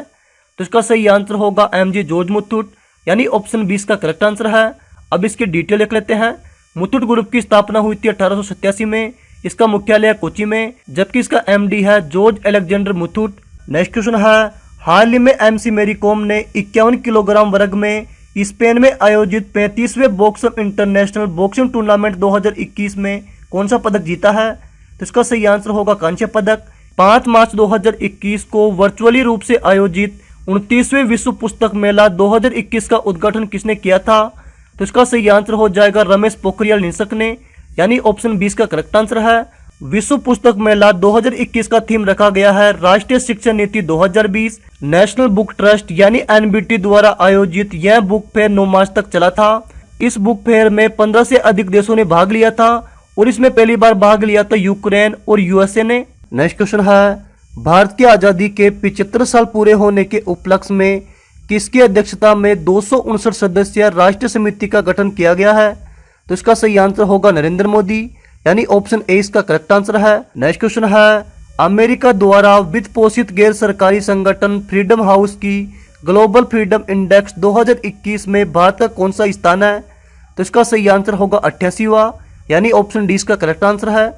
तो इसका सही आंसर होगा एमजी जॉर्ज मुथूट, यानी ऑप्शन बी इसका करेक्ट आंसर है। अब इसकी डिटेल देख लेते हैं। मुथूट ग्रुप की स्थापना हुई थी 1887 में। इसका मुख्यालय है कोची में, जबकि इसका एमडी है George Alexander Muthoot. Next question है, हाल ही में एमसी मैरी कॉम ने 51 किलोग्राम वर्ग में स्पेन में आयोजित 35वें बॉक्सर इंटरनेशनल बॉक्सिंग टूर्नामेंट 2021 में कौन सा पदक जीता है? तो इसका सही आंसर होगा कांस्य पदक। 5 मार्च 2021 को वर्चुअली रूप से आयोजित 29वें विश्व पुस्तक मेला 2021 का उद्घाटन किसने किया था? तो इसका सही आंसर हो जाएगा रमेश पोखरियाल निशंक ने, यानी ऑप्शन 20 का करेक्ट आंसर है। विश्व पुस्तक मेला 2021 का थीम रखा गया है राष्ट्रीय शिक्षा नीति 2020। नेशनल बुक ट्रस्ट यानी एनबीटी द्वारा आयोजित यह बुक फेयर 9 मार्च तक चला था। इस बुक फेयर में 15 से अधिक देशों ने भाग लिया था और इसमें पहली बार भाग लिया था यूक्रेन और यूएसए ने। नेक्स्ट क्वेश्चन है, भारत की आजादी के 75 साल पूरे होने के उपलक्ष्य में किसकी अध्यक्षता में 259 सदस्यीय राष्ट्रीय समिति का गठन किया गया है? तो इसका सही आंसर होगा नरेंद्र मोदी, यानी ऑप्शन ए इसका करेक्ट आंसर है। नेक्स्ट क्वेश्चन है, अमेरिका द्वारा वित्त पोषित गैर सरकारी संगठन फ्रीडम हाउस की ग्लोबल फ्रीडम इंडेक्स 2021 में भारत का कौन सा स्थान है? तो इसका सही आंसर होगा 88वां, यानी ऑप्शन डी इसका करेक्ट आंसर है।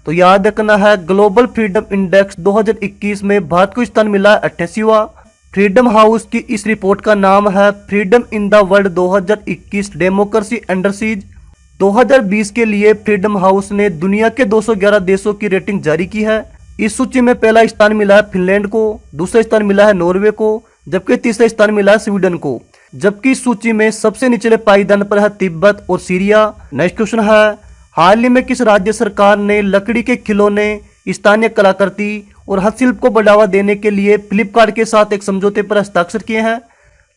तो याद रखना है ग्लोबल फ्रीडम इंडेक्स 2021 में भारत को स्थान मिला है 88वां। फ्रीडम हाउस की इस रिपोर्ट का नाम है freedom in the world 2021 democracy under seize. 2020 के लिए फ्रीडम हाउस ने दुनिया के 211 देशों की रेटिंग जारी की है। इस सूची में पहला स्थान मिला है फिनलैंड को, दूसरा स्थान मिला है नॉर्वे को, जबकि तीसरा स्थान मिला है स्वीडन को। जबकि इस सूची में सबसे निचले पायदान पर है तिब्बत और सीरिया। नेक्स्ट क्वेश्चन है, हाल ही में किस राज्य सरकार ने लकड़ी के खिलौने, स्थानीय कलाकृति और हस्तशिल्प को बढ़ावा देने के लिए फ्लिपकार्ट के साथ एक समझौते पर हस्ताक्षर किए हैं?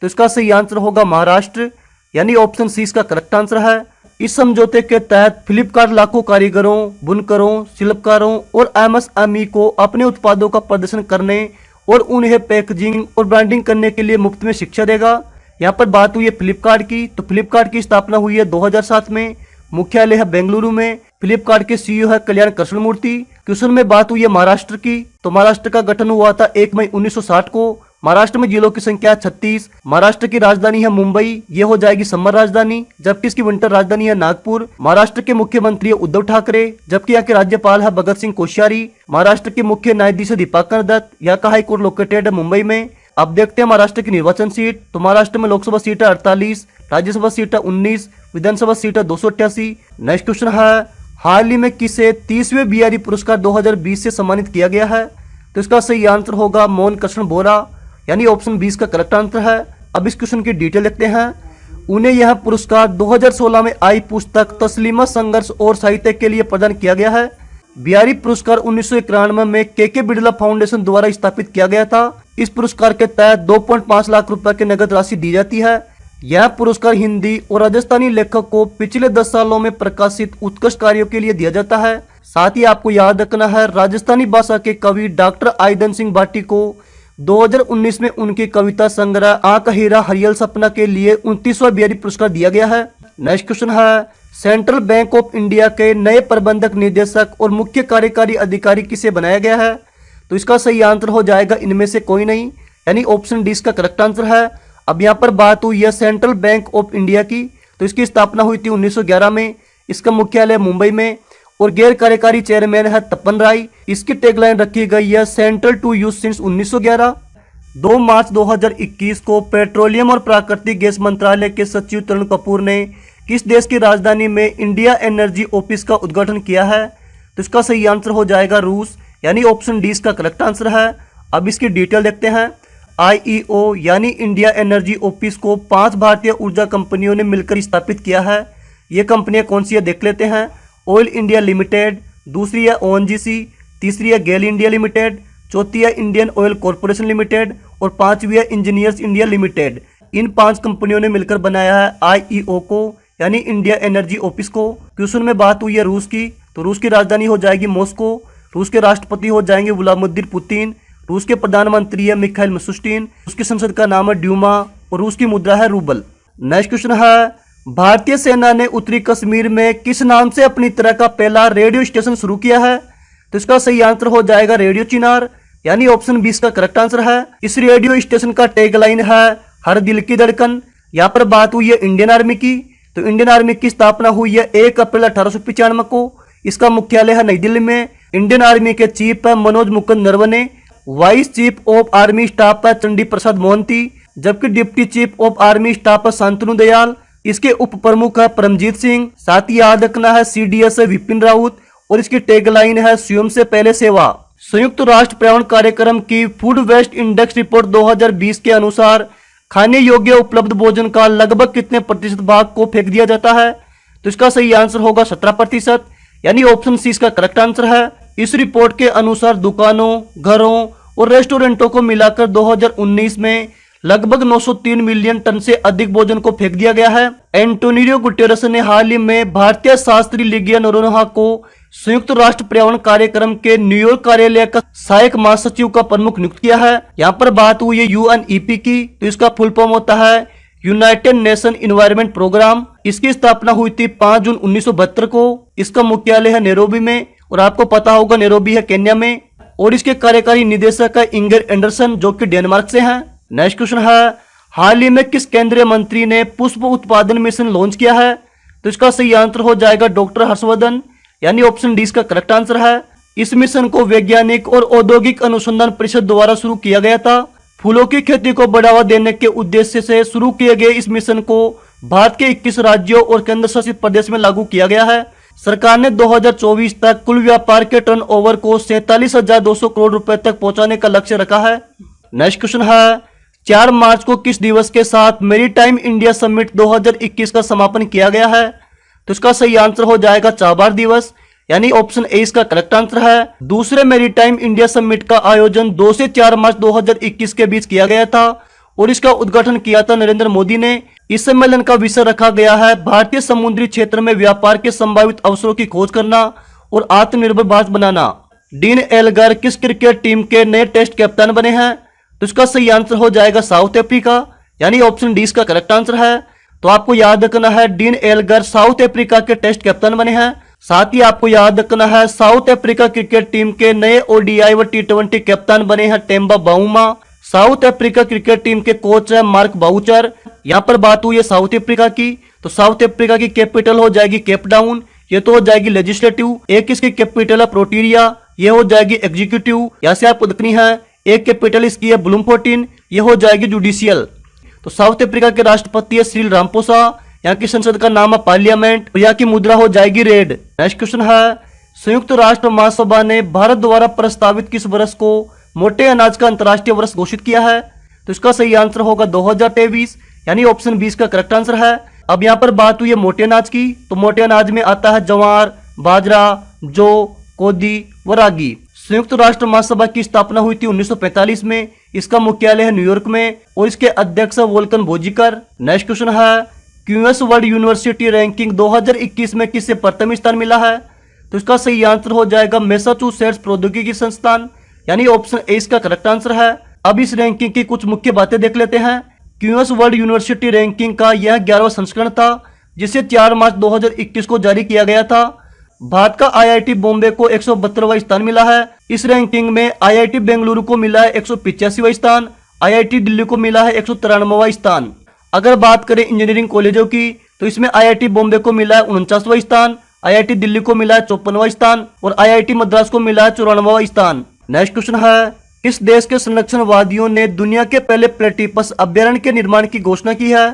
तो इसका सही आंसर होगा महाराष्ट्र। यानी ऑप्शन सी इसका करेक्ट आंसर है। इस समझौते के तहत फ्लिपकार्ट लाखों कारीगरों, बुनकरों, शिल्पकारों और एमएसएमई को अपने उत्पादों का प्रदर्शन करने और उन्हें पैकेजिंग और ब्रांडिंग करने के लिए मुफ्त में शिक्षा देगा। यहाँ पर बात हुई है फ्लिपकार्ट की, तो फ्लिपकार्ट की स्थापना हुई है 2007 में, मुख्यालय है बेंगलुरु में। फ्लिपकार्ट के सीईओ है कल्याण कृष्णमूर्ति। क्वेश्चन में बात हुई है महाराष्ट्र की, तो महाराष्ट्र का गठन हुआ था 1 मई 1960 को। महाराष्ट्र में जिलों की संख्या 36। महाराष्ट्र की राजधानी है मुंबई, ये हो जाएगी समर राजधानी, जबकि इसकी विंटर राजधानी है नागपुर। महाराष्ट्र के मुख्यमंत्री है उद्धव ठाकरे, जबकि यहाँ के राज्यपाल है भगत सिंह कोश्यारी। महाराष्ट्र के मुख्य न्यायाधीश है दीपांकर दत्त। यहाँ का हाईकोर्ट लोकेटेड है मुंबई में। अब देखते हैं महाराष्ट्र की निर्वाचन सीट, तो महाराष्ट्र में लोकसभा सीट है 48, राज्यसभा सीट है 19, विधानसभा सीट है 288। नेक्स्ट क्वेश्चन है, हाल ही में किसे 30वें बीआरई पुरस्कार 2020 से सम्मानित किया गया है? तो इसका सही आंसर होगा मोहन कृष्ण बोरा, यानी ऑप्शन 20 का करेक्ट आंसर है। अब इस क्वेश्चन की डिटेल देखते हैं। उन्हें यह पुरस्कार 2016 में आई पुस्तक तस्लीमा संघर्ष और साहित्य के लिए प्रदान किया गया है। बीआरई पुरस्कार 1991 में के बिड़ला फाउंडेशन द्वारा स्थापित किया गया था। इस पुरस्कार के तहत 2.5 लाख रुपए की नगद राशि दी जाती है। यह पुरस्कार हिंदी और राजस्थानी लेखक को पिछले 10 सालों में प्रकाशित उत्कृष्ट कार्यों के लिए दिया जाता है। साथ ही आपको याद रखना है, राजस्थानी भाषा के कवि डॉक्टर आइदन सिंह भाटी को 2019 में उनकी कविता संग्रह आंख हीरा हरियल सपना के लिए 29वां बीआरई पुरस्कार दिया गया है। नेक्स्ट क्वेश्चन है, सेंट्रल बैंक ऑफ इंडिया के नए प्रबंधक निदेशक और मुख्य कार्यकारी अधिकारी किसे बनाया गया है? तो इसका सही आंसर हो जाएगा इनमें से कोई नहीं, यानी ऑप्शन डी इसका करेक्ट आंसर है। अब यहाँ पर बात हुई है सेंट्रल बैंक ऑफ इंडिया की, तो इसकी स्थापना हुई थी 1911 में। इसका मुख्यालय मुंबई में और गैर कार्यकारी चेयरमैन है तपन राय। इसकी टैगलाइन रखी गई है सेंट्रल टू यूज सिंस 1911। 2 मार्च 2021 को पेट्रोलियम और प्राकृतिक गैस मंत्रालय के सचिव तरुण कपूर ने किस देश की राजधानी में इंडिया एनर्जी ऑफिस का उद्घाटन किया है? तो इसका सही आंसर हो जाएगा रूस, यानी ऑप्शन डी इसका करेक्ट आंसर है। अब इसकी डिटेल देखते हैं। आईईओ यानी इंडिया एनर्जी ऑफिस को 5 भारतीय ऊर्जा कंपनियों ने मिलकर स्थापित किया है। ये कंपनियां कौन सी है देख लेते हैं। ऑयल इंडिया लिमिटेड, दूसरी है ओएनजीसी, तीसरी है गेल इंडिया लिमिटेड, चौथी है इंडियन ऑयल कॉरपोरेशन लिमिटेड और 5वीं है इंजीनियर्स इंडिया लिमिटेड। इन 5 कंपनियों ने मिलकर बनाया है आईईओ को, यानी इंडिया एनर्जी ऑफिस को। क्वेश्चन में बात हुई है रूस की, तो रूस की राजधानी हो जाएगी मॉस्को। रूस के राष्ट्रपति हो जाएंगे व्लादिमीर पुतिन। रूस के प्रधानमंत्री है मिखाइल मिशुस्टिन। उसकी संसद का नाम है ड्यूमा और रूस की मुद्रा है रूबल। नेक्स्ट क्वेश्चन है, भारतीय सेना ने उत्तरी कश्मीर में किस नाम से अपनी तरह का पहला रेडियो स्टेशन शुरू किया है? तो इसका सही आंसर हो जाएगा रेडियो चिनार, यानी ऑप्शन 20 का करेक्ट आंसर है। इस रेडियो स्टेशन का टैगलाइन है हर दिल की धड़कन। यहाँ पर बात हुई है इंडियन आर्मी की, तो इंडियन आर्मी की स्थापना हुई है 1 अप्रैल 1895 को। इसका मुख्यालय है नई दिल्ली में। इंडियन आर्मी के चीफ है Manoj Mukund Naravane. Vice chief of army staff है चंडी प्रसाद मोहंती, जबकि deputy chief of army staff है शांतनु दयाल। इसके उप प्रमुख है परमजीत सिंह। साथ ही याद रखना है सीडीएस है विपिन रावत और इसकी टैगलाइन है स्वयं से पहले सेवा। संयुक्त राष्ट्र पर्यावरण कार्यक्रम की फूड वेस्ट इंडेक्स रिपोर्ट 2020 के अनुसार खाने योग्य उपलब्ध भोजन का लगभग कितने प्रतिशत भाग को फेंक दिया जाता है? तो इसका सही आंसर होगा 17%, यानी ऑप्शन सी इसका करेक्ट आंसर है। इस रिपोर्ट के अनुसार दुकानों, घरों और रेस्टोरेंटों को मिलाकर 2019 में लगभग 903 मिलियन टन से अधिक भोजन को फेंक दिया गया है। एंटोनियो गुटेरेस ने हाल ही में भारतीय शास्त्री लिगिया नरोन्हा को संयुक्त राष्ट्र पर्यावरण कार्यक्रम के न्यूयॉर्क कार्यालय का सहायक महासचिव का प्रमुख नियुक्त किया है। यहाँ पर बात हुई है यूएनईपी की, तो इसका फुल फॉर्म होता है यूनाइटेड नेशन इन्वायरमेंट प्रोग्राम। इसकी स्थापना हुई थी 5 जून 1972 को। इसका मुख्यालय है नैरोबी में और आपको पता होगा नैरोबी है केन्या में। और इसके कार्यकारी निदेशक है इंगर एंडरसन जो कि डेनमार्क से हैं। नेक्स्ट क्वेश्चन है, हाल ही में किस केंद्रीय मंत्री ने पुष्प उत्पादन मिशन लॉन्च किया है? तो इसका सही आंसर हो जाएगा डॉक्टर हर्षवर्धन, यानी ऑप्शन डी इसका करेक्ट आंसर है। इस मिशन को वैज्ञानिक और औद्योगिक अनुसंधान परिषद द्वारा शुरू किया गया था। फूलों की खेती को बढ़ावा देने के उद्देश्य से शुरू किए गए इस मिशन को भारत के 21 राज्यों और केंद्र शासित प्रदेश में लागू किया गया है। सरकार ने 2024 तक कुल व्यापार के टर्नओवर को 47,200 करोड़ रुपए तक पहुंचाने का लक्ष्य रखा है। नेक्स्ट क्वेश्चन है, 4 मार्च को किस दिवस के साथ मैरीटाइम इंडिया समिट 2021 का समापन किया गया है? तो इसका सही आंसर हो जाएगा चाबार दिवस, यानी ऑप्शन ए इसका करेक्ट आंसर है। दूसरे मैरीटाइम इंडिया समिट का आयोजन 2 से 4 मार्च 2021 के बीच किया गया था और इसका उद्घाटन किया था नरेंद्र मोदी ने। इस सम्मेलन का विषय रखा गया है भारतीय समुद्री क्षेत्र में व्यापार के संभावित अवसरों की खोज करना और आत्मनिर्भर भारत बनाना। डीन एल्गर किस क्रिकेट टीम के नए टेस्ट कैप्टन बने हैं? तो इसका सही आंसर हो जाएगा साउथ अफ्रीका, यानी ऑप्शन डी इसका करेक्ट आंसर है। तो आपको याद रखना है डीन एल्गर साउथ अफ्रीका के टेस्ट कैप्टन बने हैं। साथ ही आपको याद रखना है साउथ अफ्रीका क्रिकेट टीम के नए ओडीआई व टी20 कैप्टन बने हैं Temba Bouma. South Africa cricket team के कोच है मार्क बाउचर। यहाँ पर बात हुई है साउथ अफ्रीका की, तो साउथ अफ्रीका की कैपिटल हो जाएगी केप टाउन, ये तो हो जाएगी लेजिस्लेटिव। एक इसकी कैपिटल है प्रोटीरिया, ये हो जाएगी एग्जीक्यूटिव। यहाँ से आपको देखनी है एक कैपिटल इसकी है ब्लूमफोर्टिन, ये हो जाएगी जुडिशियल। तो साउथ अफ्रीका के राष्ट्रपति है सिरिल रामपोसा। यहाँ की संसद का नाम है पार्लियामेंट और यहाँ की मुद्रा हो जाएगी रेड। नेक्स्ट क्वेश्चन है संयुक्त राष्ट्र महासभा ने भारत द्वारा प्रस्तावित किस वर्ष को मोटे अनाज का अंतर्राष्ट्रीय वर्ष घोषित किया है? तो इसका सही आंसर होगा 2023, यानी ऑप्शन 20 का करेक्ट आंसर है। अब यहाँ पर बात हुई है मोटे अनाज की, तो मोटे अनाज में आता है ज्वार, बाजरा, जौ, कोदी व रागी। संयुक्त राष्ट्र महासभा की स्थापना हुई थी 1945 में। इसका मुख्यालय है न्यूयॉर्क में और इसके अध्यक्ष है वोल्कन बोजिकर। नेक्स्ट क्वेश्चन है क्यूएस वर्ल्ड यूनिवर्सिटी रैंकिंग 2021 में किसे प्रथम स्थान मिला है? तो इसका सही आंसर हो जाएगा मैसाचुसेट्स प्रौद्योगिकी संस्थान, यानी ऑप्शन ए इसका करेक्ट आंसर है। अब इस रैंकिंग की कुछ मुख्य बातें देख लेते हैं। क्यूएस वर्ल्ड यूनिवर्सिटी रैंकिंग का यह 11वां संस्करण था जिसे 4 मार्च 2021 को जारी किया गया था। भारत का आईआईटी बॉम्बे को 172वां स्थान मिला है। इस रैंकिंग में आईआईटी बेंगलुरु को मिला है 185वां स्थान, आईआईटी दिल्ली को मिला है 193वां स्थान। अगर बात करें इंजीनियरिंग कॉलेजों की, तो इसमें आईआईटी बॉम्बे को मिला है 49वां स्थान, आईआईटी दिल्ली को मिला है 54वां स्थान और आईआईटी मद्रास को मिला है 94वां स्थान। नेक्स्ट क्वेश्चन है किस देश के संरक्षणवादियों ने दुनिया के पहले प्लेटिपस अभ्यारण्य के निर्माण की घोषणा की है?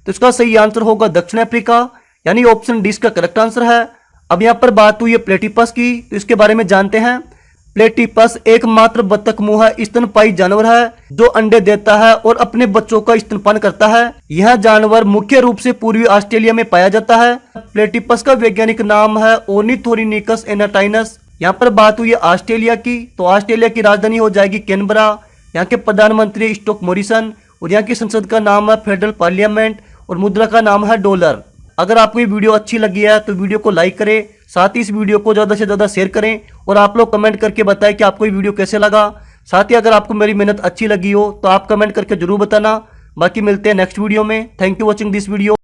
तो इसका सही आंसर होगा दक्षिण अफ्रीका, यानी ऑप्शन डी इसका करेक्ट आंसर है। अब यहाँ पर बात हुई है प्लेटिपस की, तो इसके बारे में जानते हैं। प्लेटिपस एकमात्र बतख मुंह स्तनपायी जानवर है जो अंडे देता है और अपने बच्चों का स्तनपान करता है। यह जानवर मुख्य रूप से पूर्वी ऑस्ट्रेलिया में पाया जाता है। प्लेटिपस का वैज्ञानिक नाम है ओर्निथोरिनिकस एनाटाइनस। यहाँ पर बात हुई है ऑस्ट्रेलिया की, तो ऑस्ट्रेलिया की राजधानी हो जाएगी कैनबरा। यहाँ के प्रधानमंत्री स्टॉक मॉरिसन और यहाँ की संसद का नाम है फेडरल पार्लियामेंट और मुद्रा का नाम है डॉलर। अगर आपको ये वीडियो अच्छी लगी है तो वीडियो को लाइक करें, साथ ही इस वीडियो को ज़्यादा से ज़्यादा शेयर करें और आप लोग कमेंट करके बताएं कि आपको ये वीडियो कैसे लगा। साथ ही अगर आपको मेरी मेहनत अच्छी लगी हो तो आप कमेंट करके जरूर बताना। बाकी मिलते हैं नेक्स्ट वीडियो में। Thank you watching this video.